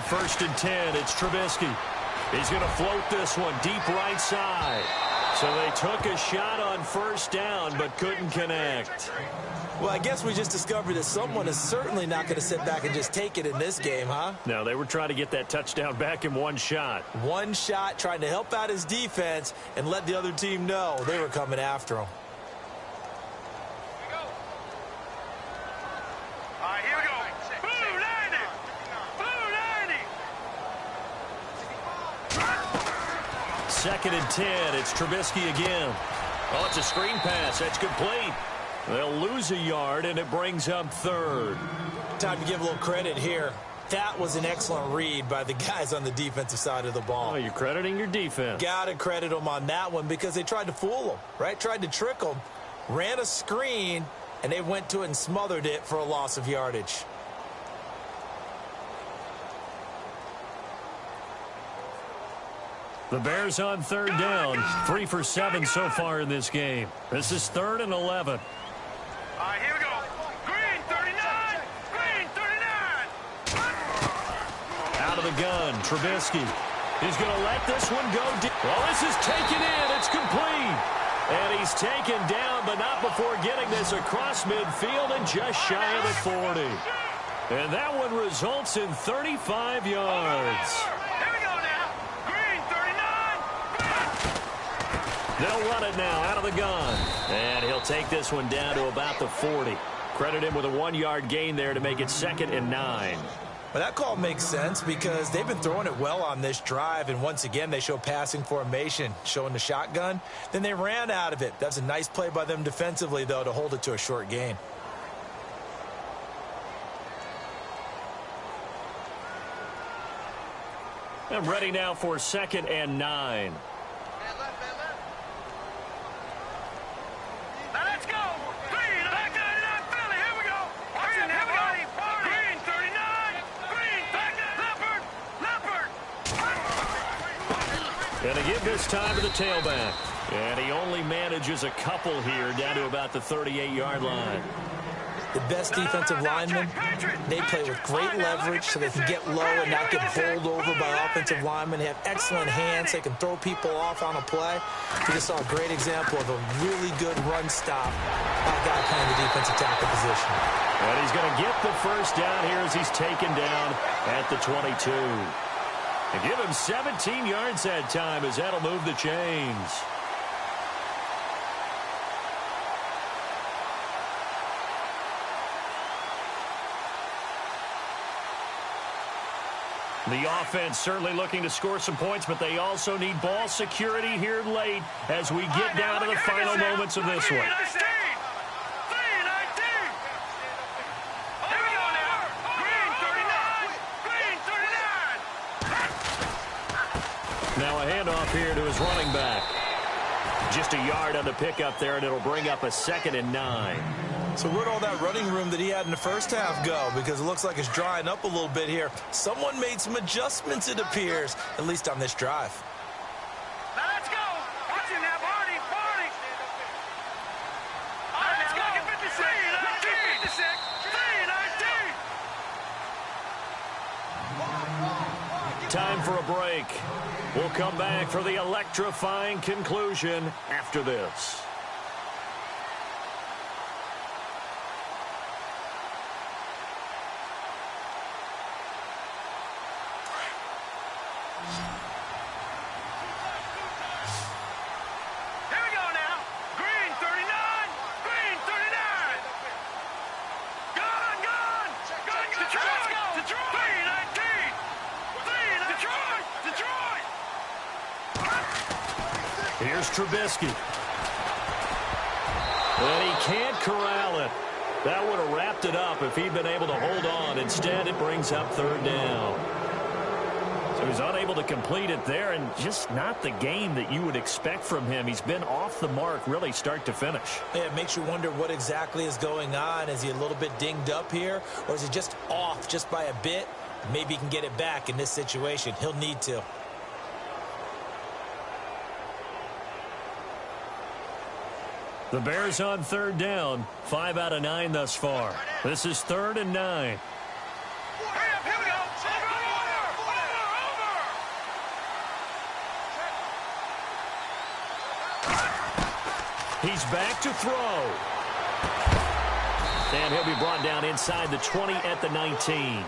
First and 10, it's Trubisky. He's going to float this one deep right side. So they took a shot on first down but couldn't connect. Well, I guess we just discovered that someone is certainly not going to sit back and just take it in this game, huh? No, they were trying to get that touchdown back in one shot. One shot, trying to help out his defense and let the other team know they were coming after him. Second and 10, it's Trubisky again. Oh, it's a screen pass. That's complete. They'll lose a yard, and it brings up third. Time to give a little credit here. That was an excellent read by the guys on the defensive side of the ball. Oh, you're crediting your defense. Got to credit them on that one because they tried to fool them, right? Tried to trick them, ran a screen, and they went to it and smothered it for a loss of yardage. The Bears on third down, 3 for 7 so far in this game. This is 3rd and 11. All right, here we go. Green 39. Green 39. Out of the gun, Trubisky. He's going to let this one go deep. Well, this is taken in. It's complete. And he's taken down, but not before getting this across midfield and just shy of the 40. And that one results in 35 yards. They'll run it now out of the gun. And he'll take this one down to about the 40. Credit him with a 1-yard gain there to make it 2nd and 9. Well, that call makes sense because they've been throwing it well on this drive, and once again they show passing formation, showing the shotgun. Then they ran out of it. That's a nice play by them defensively, though, to hold it to a short gain. I'm ready now for 2nd and 9. And they give this time to the tailback. And he only manages a couple here down to about the 38-yard line. The best defensive linemen, they play with great leverage so they can get low and not get bowled over by offensive linemen. They have excellent hands. They can throw people off on a play. We just saw a great example of a really good run stop by a guy playing the defensive tackle position. And he's going to get the first down here as he's taken down at the 22. And give him 17 yards that time as that'll move the chains. The offense certainly looking to score some points, but they also need ball security here late as we get down to the final moments of this one. Now a handoff here to his running back. Just a yard on the pickup there, and it'll bring up a 2nd and 9. So where'd all that running room that he had in the first half go? Because it looks like it's drying up a little bit here. Someone made some adjustments, it appears, at least on this drive. Now let's go. Watch it now, Barney. All right, let's go. 56. 3-19. Time for a break. We'll come back for the electrifying conclusion after this. Here's Trubisky. And he can't corral it. That would have wrapped it up if he'd been able to hold on. Instead, it brings up third down. So he's unable to complete it there, and just not the game that you would expect from him. He's been off the mark really start to finish. Yeah, it makes you wonder what exactly is going on. Is he a little bit dinged up here, or is he just off just by a bit? Maybe he can get it back in this situation. He'll need to. The Bears on third down, 5 out of 9 thus far. This is 3rd and 9. Hurry up, here we go. Over. He's back to throw. And he'll be brought down inside the 20 at the 19.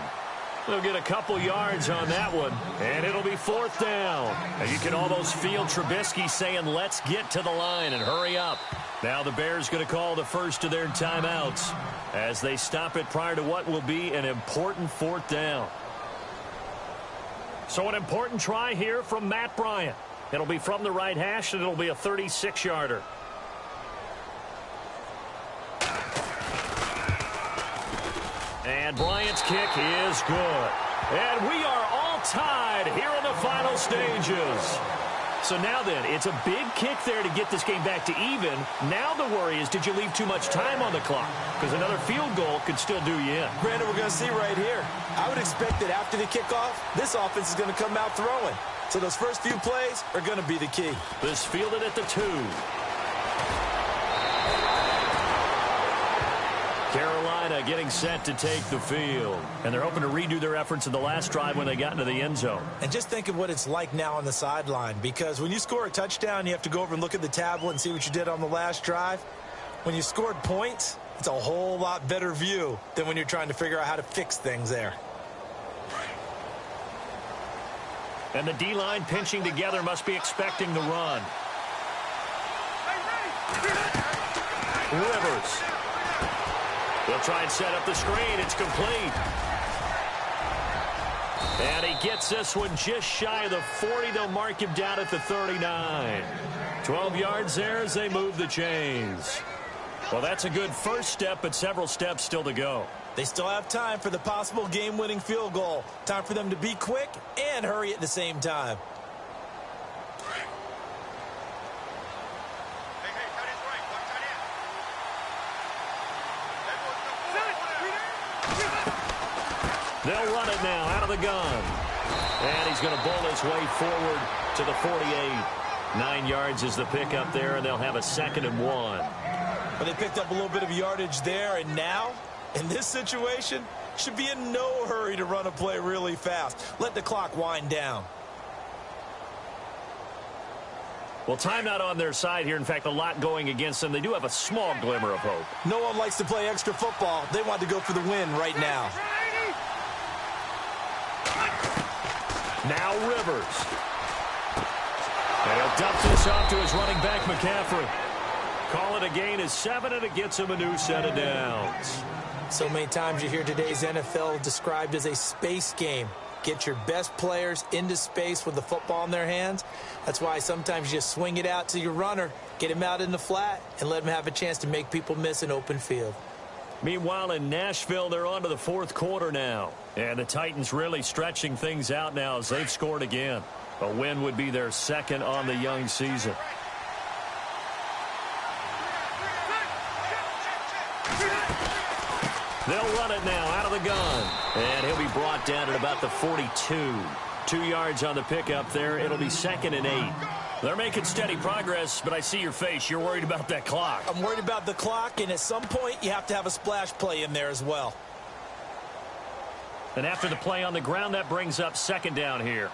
They'll get a couple yards on that one, and it'll be 4th down. And you can almost feel Trubisky saying, let's get to the line and hurry up. Now the Bears going to call the first of their timeouts as they stop it prior to what will be an important 4th down. So an important try here from Matt Bryant. It'll be from the right hash, and it'll be a 36-yarder. And Bryant's kick is good. And we are all tied here in the final stages. So now then, it's a big kick there to get this game back to even. Now the worry is, did you leave too much time on the clock? Because another field goal could still do you in. Granted, we're going to see right here. I would expect that after the kickoff, this offense is going to come out throwing. So those first few plays are going to be the key. This fielded at the 2. Carolina getting set to take the field. And they're hoping to redo their efforts in the last drive when they got into the end zone. And just think of what it's like now on the sideline, because when you score a touchdown, you have to go over and look at the tablet and see what you did on the last drive. When you scored points, it's a whole lot better view than when you're trying to figure out how to fix things there. And the D-line pinching together must be expecting the run. Rivers. They'll try and set up the screen. It's complete. And he gets this one just shy of the 40. They'll mark him down at the 39. 12 yards there as they move the chains. Well, that's a good first step, but several steps still to go. They still have time for the possible game-winning field goal. Time for them to be quick and hurry at the same time. They'll run it now out of the gun. And he's going to bowl his way forward to the 48. 9 yards is the pickup there, and they'll have a 2nd and 1. But they picked up a little bit of yardage there, and now, in this situation, should be in no hurry to run a play really fast. Let the clock wind down. Well, time not on their side here. In fact, a lot going against them. They do have a small glimmer of hope. No one likes to play extra football. They want to go for the win right now. Now Rivers. And he'll dump this off to his running back, McCaffrey. Call it a gain of 7, and it gets him a new set of downs. So many times you hear today's NFL described as a space game. Get your best players into space with the football in their hands. That's why sometimes you just swing it out to your runner, get him out in the flat, and let him have a chance to make people miss an open field. Meanwhile, in Nashville, they're on to the 4th quarter now. And the Titans really stretching things out now as they've scored again. A win would be their 2nd on the young season. They'll run it now out of the gun. And he'll be brought down at about the 42. 2 yards on the pickup there. It'll be 2nd and 8. They're making steady progress, but I see your face. You're worried about that clock. I'm worried about the clock, and at some point, you have to have a splash play in there as well. And after the play on the ground, that brings up 2nd down here.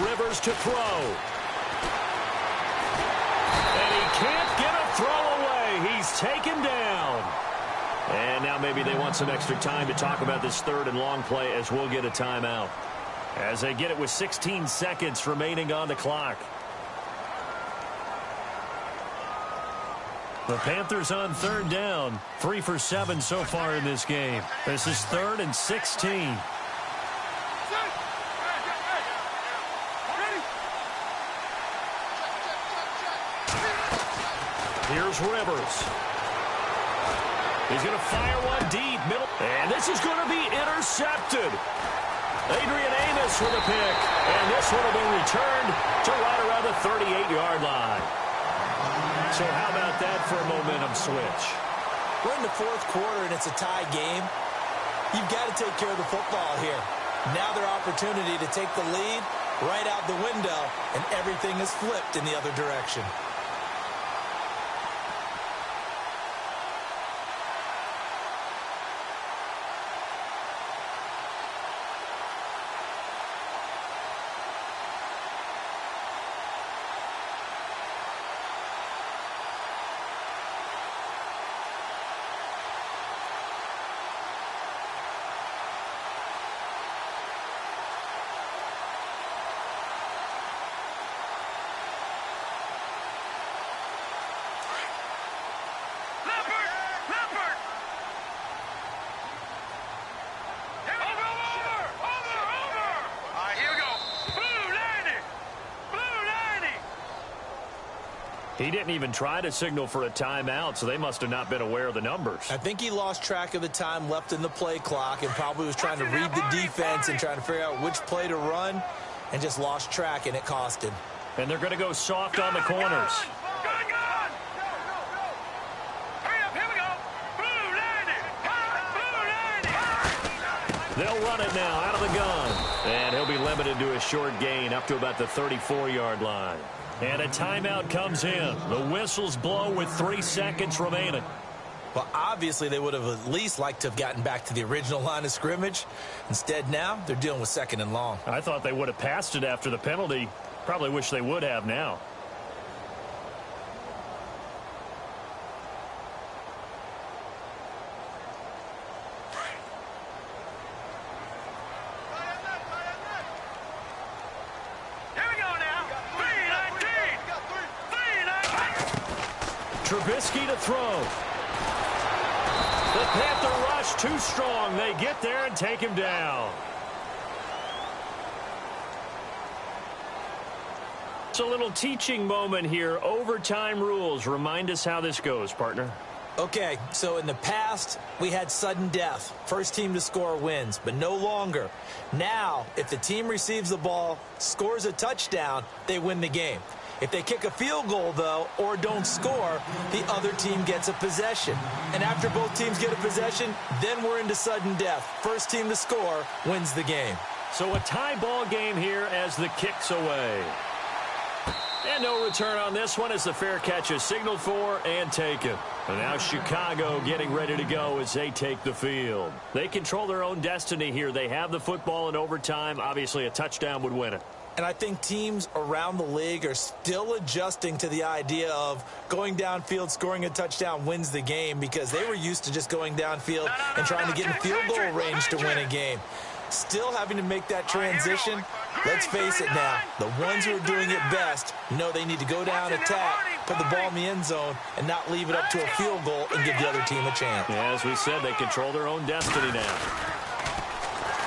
Rivers to throw. And he can't get a throw away. He's taken down. And now maybe they want some extra time to talk about this 3rd and long play as we'll get a timeout. As they get it with 16 seconds remaining on the clock. The Panthers on third down. 3 for 7 so far in this game. This is 3rd and 16. Here's Rivers. He's going to fire one deep. Middle. And this is going to be intercepted. Adrian Amos with a pick. And this one will be returned to right around the 38-yard line. So how about that for a momentum switch? We're in the 4th quarter, and it's a tie game. You've got to take care of the football here. Now their opportunity to take the lead right out the window, and everything is flipped in the other direction. He didn't even try to signal for a timeout, so they must have not been aware of the numbers. I think he lost track of the time left in the play clock and probably was trying to read the defense and trying to figure out which play to run and just lost track, and it cost him. And they're going to go soft on the corners. They'll run it now out of the gun. And he'll be limited to a short gain up to about the 34-yard line. And a timeout comes in. The whistles blow with 3 seconds remaining. Well, obviously they would have at least liked to have gotten back to the original line of scrimmage. Instead now they're dealing with 2nd and long. I thought they would have passed it after the penalty. Probably wish they would have now. Trubisky to throw. The Panther rush too strong. They get there and take him down. It's a little teaching moment here. Overtime rules. Remind us how this goes, partner. Okay, so in the past, we had sudden death. First team to score wins, but no longer. Now, if the team receives the ball, scores a touchdown, they win the game. If they kick a field goal, though, or don't score, the other team gets a possession. And after both teams get a possession, then we're into sudden death. First team to score wins the game. So a tie ball game here as the kick's away. And no return on this one as the fair catch is signaled for and taken. And now Chicago getting ready to go as they take the field. They control their own destiny here. They have the football in overtime. Obviously, a touchdown would win it. And I think teams around the league are still adjusting to the idea of going downfield, scoring a touchdown wins the game, because they were used to just going downfield and trying to get in field goal range to win a game. Still having to make that transition. Let's face it now, the ones who are doing it best know they need to go down, attack, put the ball in the end zone, and not leave it up to a field goal and give the other team a chance. Yeah, as we said, they control their own destiny now.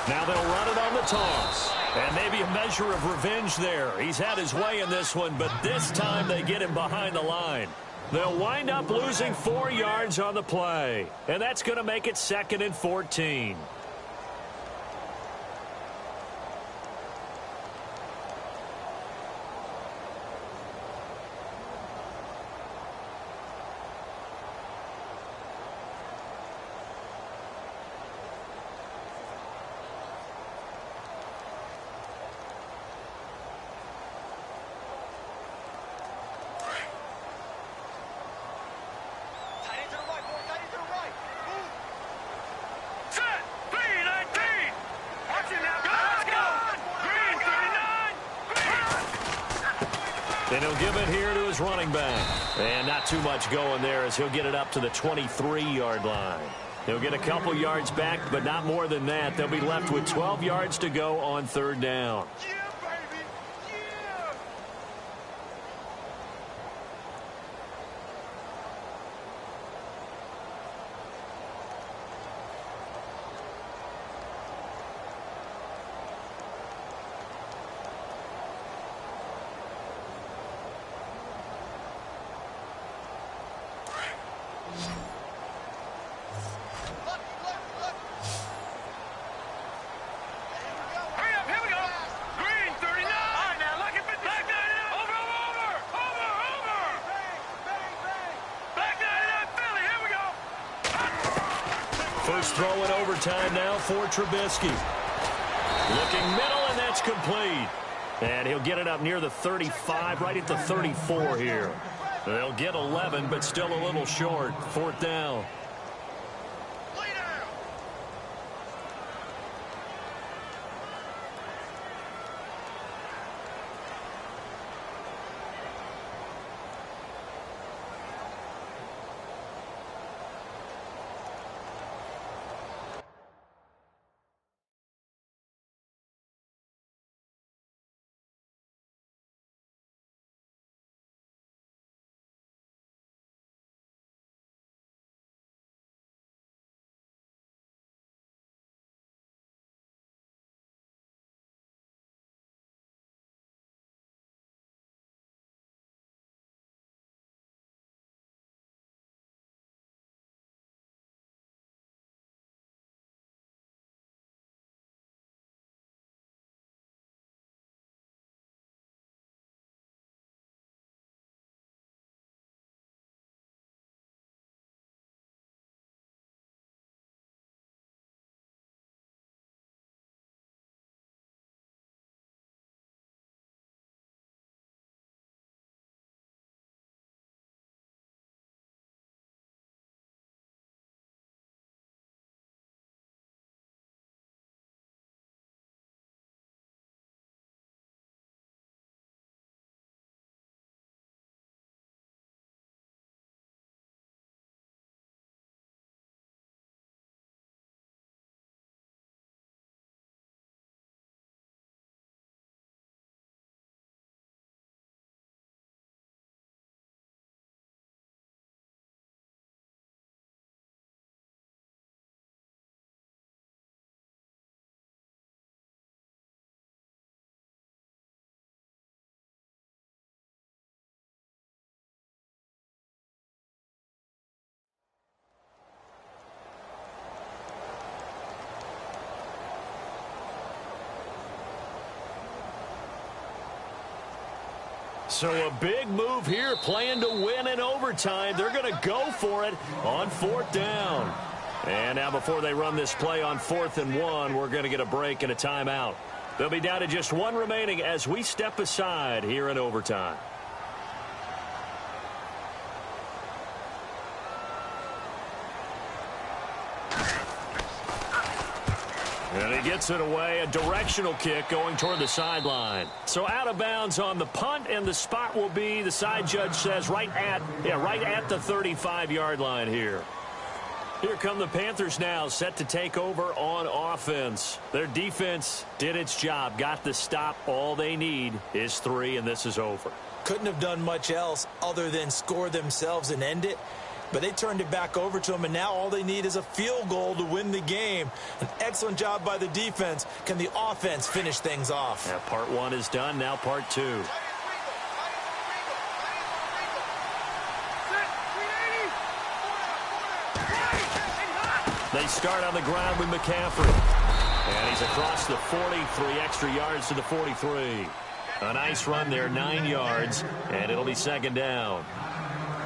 Now they'll run it on the toss. And maybe a measure of revenge there. He's had his way in this one, but this time they get him behind the line. They'll wind up losing 4 yards on the play. And that's going to make it 2nd and 14. And he'll give it here to his running back. And not too much going there as he'll get it up to the 23-yard line. He'll get a couple yards back, but not more than that. They'll be left with 12 yards to go on 3rd down. Panthers throw in overtime now for Trubisky. Looking middle, and that's complete. And he'll get it up near the 35, right at the 34 here. They'll get 11, but still a little short. 4th down. So a big move here, playing to win in overtime. They're going to go for it on 4th down. And now before they run this play on 4th and 1, we're going to get a break and a timeout. They'll be down to just 1 remaining as we step aside here in overtime. And he gets it away, a directional kick going toward the sideline. So out of bounds on the punt, and the spot will be, the side judge says, right at the 35-yard line here. Here come the Panthers now, set to take over on offense. Their defense did its job, got the stop. All they need is 3, and this is over. Couldn't have done much else other than score themselves and end it. But they turned it back over to them, and now all they need is a field goal to win the game. An excellent job by the defense. Can the offense finish things off? Yeah, part 1 is done, now part 2. They start on the ground with McCaffrey. And he's across the 43 extra yards to the 43. A nice run there, 9 yards, and it'll be 2nd down.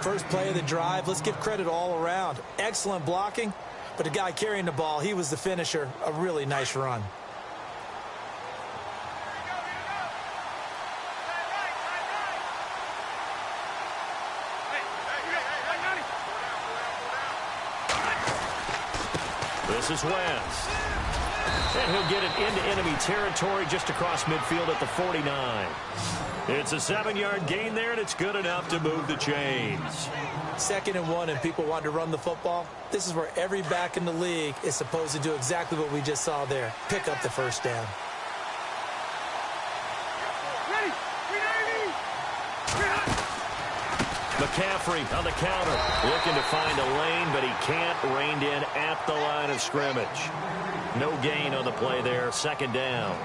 First play of the drive, let's give credit all around. Excellent blocking, but the guy carrying the ball, he was the finisher. A really nice run. This is Wentz. And he'll get it into enemy territory just across midfield at the 49. It's a 7-yard gain there, and it's good enough to move the chains. 2nd and 1, and people want to run the football. This is where every back in the league is supposed to do exactly what we just saw there. Pick up the 1st down. McCaffrey on the counter, looking to find a lane, but he can't, reined in at the line of scrimmage. No gain on the play there, 2nd down.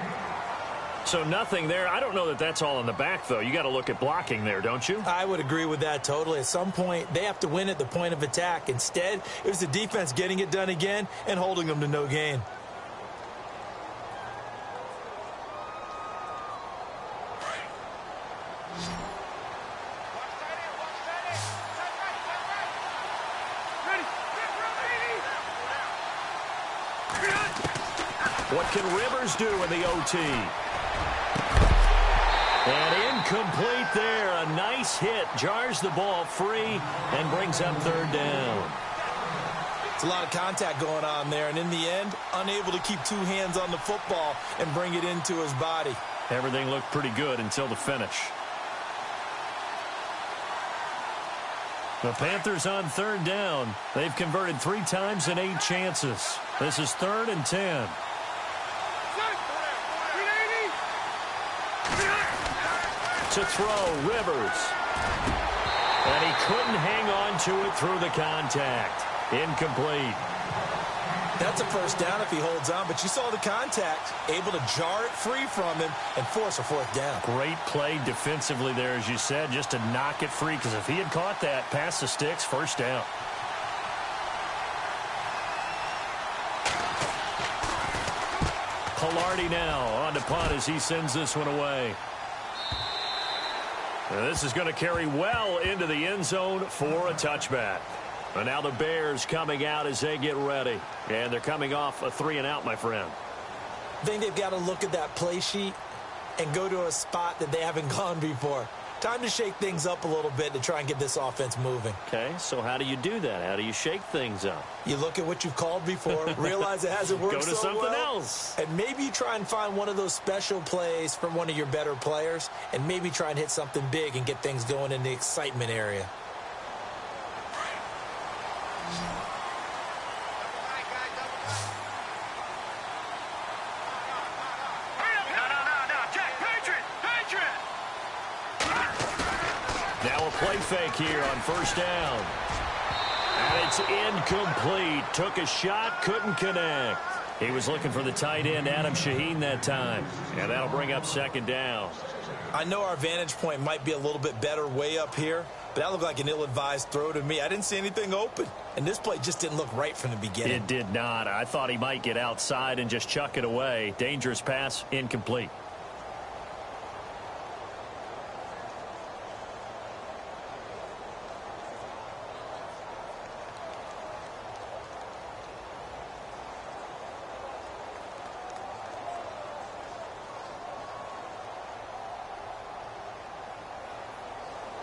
So nothing there. I don't know that that's all in the back, though. You got to look at blocking there, don't you? I would agree with that totally. At some point, they have to win at the point of attack. Instead, it was the defense getting it done again and holding them to no gain. What can Rivers do in the OT? And incomplete there. A nice hit. Jars the ball free and brings up third down. It's a lot of contact going on there, and in the end, unable to keep two hands on the football and bring it into his body. Everything looked pretty good until the finish. The Panthers on third down. They've converted 3 times in 8 chances. This is 3rd and 10. To throw, Rivers. And he couldn't hang on to it through the contact. Incomplete. That's a first down if he holds on, but you saw the contact, able to jar it free from him and force a 4th down. Great play defensively there, as you said, just to knock it free, because if he had caught that, past the sticks, first down. Pilardi now on to punt as he sends this one away. And this is going to carry well into the end zone for a touchback. And now the Bears coming out as they get ready. And they're coming off a 3-and-out, my friend. I think they've got to look at that play sheet and go to a spot that they haven't gone before. Time to shake things up a little bit to try and get this offense moving. Okay, so how do you do that? How do you shake things up? You look at what you've called before, realize it hasn't worked so well. Go to something else. And maybe you try and find one of those special plays from one of your better players, and maybe try and hit something big and get things going in the excitement area. Now a play fake here on first down. And it's incomplete. Took a shot, couldn't connect. He was looking for the tight end, Adam Shaheen, that time. And that'll bring up second down. I know our vantage point might be a little bit better way up here, but that looked like an ill-advised throw to me. I didn't see anything open. And this play just didn't look right from the beginning. It did not. I thought he might get outside and just chuck it away. Dangerous pass, incomplete.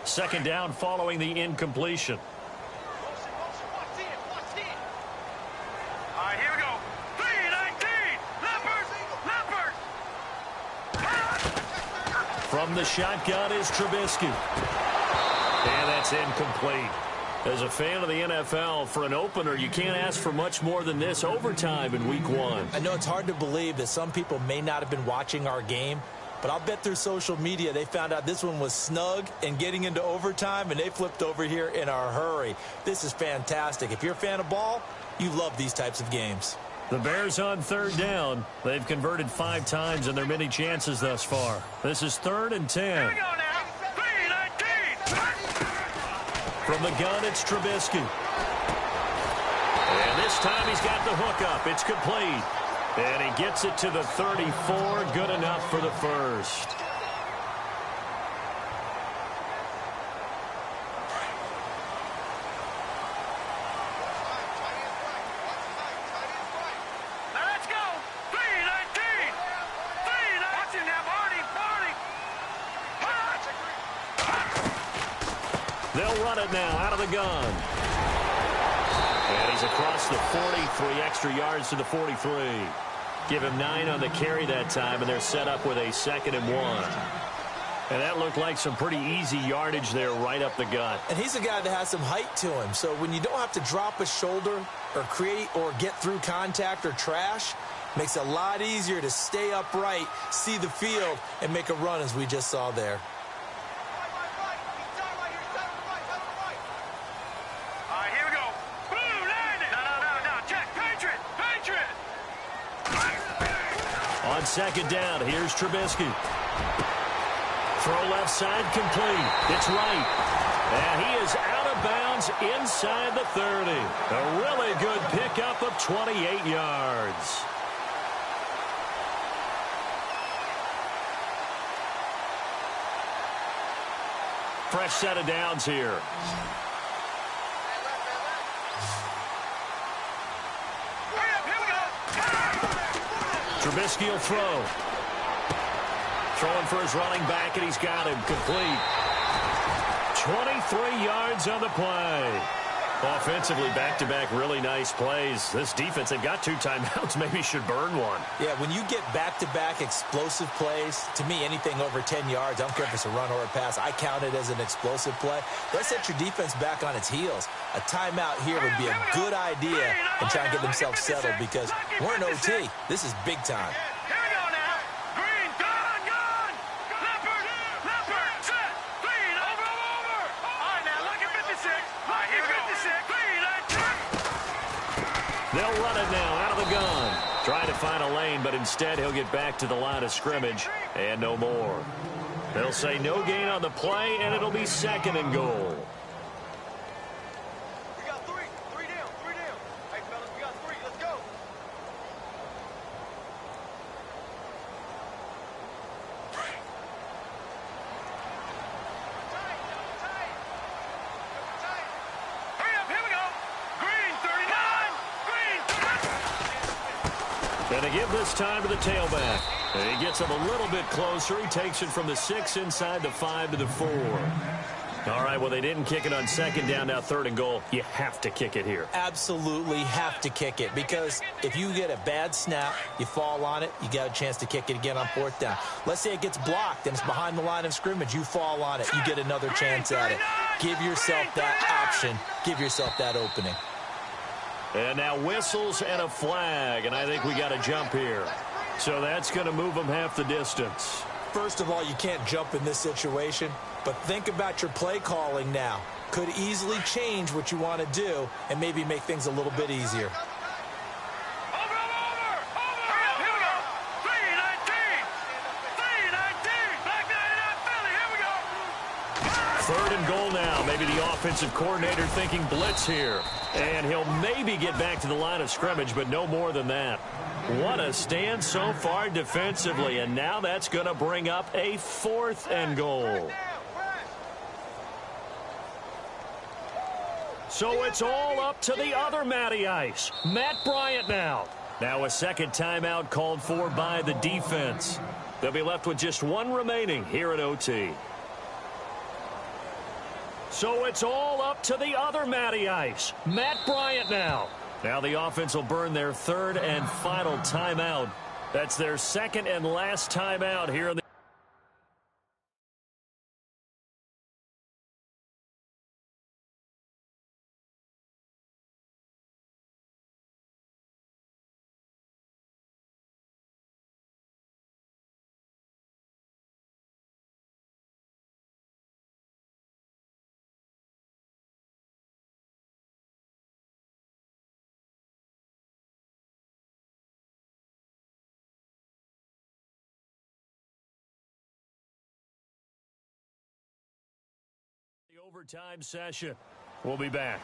Second down following the incompletion. All right, here we go. 3-19. Leopard. From the shotgun is Trubisky. And that's incomplete. As a fan of the NFL, for an opener, you can't ask for much more than this overtime in week 1. I know it's hard to believe that some people may not have been watching our game, but I'll bet through social media they found out this one was snug and getting into overtime, and they flipped over here in a hurry. This is fantastic. If you're a fan of ball, you love these types of games. The Bears on third down. They've converted 5 times in their many chances thus far. This is 3rd and 10. Here we go now. 3-19. From the gun, it's Trubisky. And this time he's got the hook up. It's complete. And he gets it to the 34. Good enough for the first. Now let's go. 3-19. Watch it now, Barney. They'll run it now out of the gun. And he's across the 40, 3 extra yards to the 43. Give him 9 on the carry that time, and they're set up with a 2nd and 1. And that looked like some pretty easy yardage there right up the gut. And he's a guy that has some height to him, so when you don't have to drop a shoulder or create or get through contact or trash, makes it a lot easier to stay upright, see the field, and make a run as we just saw there. On second down, here's Trubisky. Throw left side complete. It's right. And he is out of bounds inside the 30. A really good pickup of 28 yards. Fresh set of downs here. Trubisky will throw. Throwing for his running back, and he's got him complete. 23 yards on the play. Offensively, back-to-back really nice plays. This defense, they've got 2 timeouts, maybe should burn one. Yeah, when you get back-to-back explosive plays, to me, anything over 10 yards, I don't care if it's a run or a pass, I count it as an explosive play. That sets your defense back on its heels. A timeout here would be a good idea and try and get themselves settled because we're in OT. This is big time. Here we go now. Green, gone. Leopard, set. Clean, over. All right, now, lucky 56. Lucky 56. Clean, They'll run it now out of the gun. Trying to find a lane, but instead he'll get back to the line of scrimmage and no more. They'll say no gain on the play, and it'll be 2nd and goal. We got 3 down. Hey, fellas, we got 3. Let's go. Hurry up, here we go. Green, 39. And they give this time to the tailback. And he gets him a little bit closer. He takes it from the 6 inside the 5 to the 4. All right, well, they didn't kick it on 2nd down, now 3rd and goal. You have to kick it here. Absolutely have to kick it because if you get a bad snap, you fall on it, you got a chance to kick it again on 4th down. Let's say it gets blocked and it's behind the line of scrimmage. You fall on it, you get another chance at it. Give yourself that option. Give yourself that opening. And now whistles and a flag, and I think we got a jump here. So that's going to move them half the distance. First of all, you can't jump in this situation, but think about your play calling now. Could easily change what you want to do and maybe make things a little bit easier. Over. Hurry up, here we go. 319. Black 99 Philly, here we go. 3rd and goal now. Maybe the offensive coordinator thinking blitz here. And he'll maybe get back to the line of scrimmage, but no more than that. What a stand so far defensively, and now that's going to bring up a 4th and goal. So it's all up to the other Matty Ice, Matt Bryant now. Now a 2nd timeout called for by the defense. They'll be left with just 1 remaining here at OT. So it's all up to the other Matty Ice, Matt Bryant now. Now the offense will burn their 3rd and final timeout. That's their 2nd and last timeout here in the overtime session. We'll be back.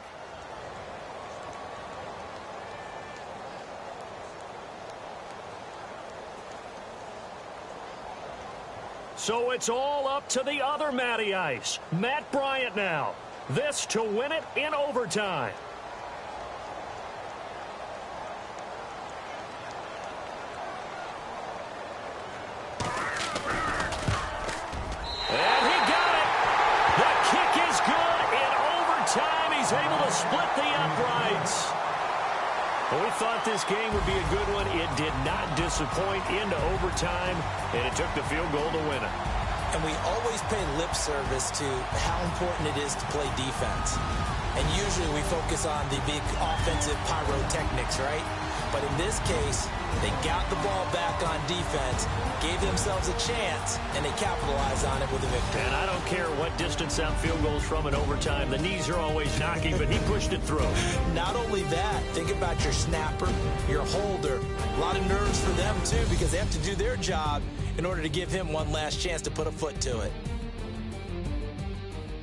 So it's all up to the other Matty Ice, Matt Bryant now. This to win it in overtime. And he got it. The kick is good in overtime. He's able to split the uprights. Well, we thought this game would be a good one. It did not disappoint into overtime, and it took the field goal to win it. And we always pay lip service to how important it is to play defense. And usually we focus on the big offensive pyrotechnics, right? But in this case, they got the ball back on defense, gave themselves a chance, and they capitalized on it with a victory. And I don't care what distance out field goals from in overtime. The knees are always knocking, but he pushed it through. Not only that, think about your snapper, your holder. A lot of nerves for them, too, because they have to do their job in order to give him one last chance to put a foot to it.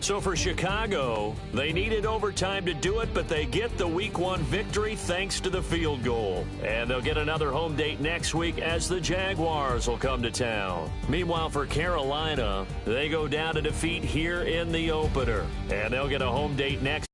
So for Chicago, they needed overtime to do it, but they get the Week 1 victory thanks to the field goal. And they'll get another home date next week as the Jaguars will come to town. Meanwhile, for Carolina, they go down to defeat here in the opener. And they'll get a home date next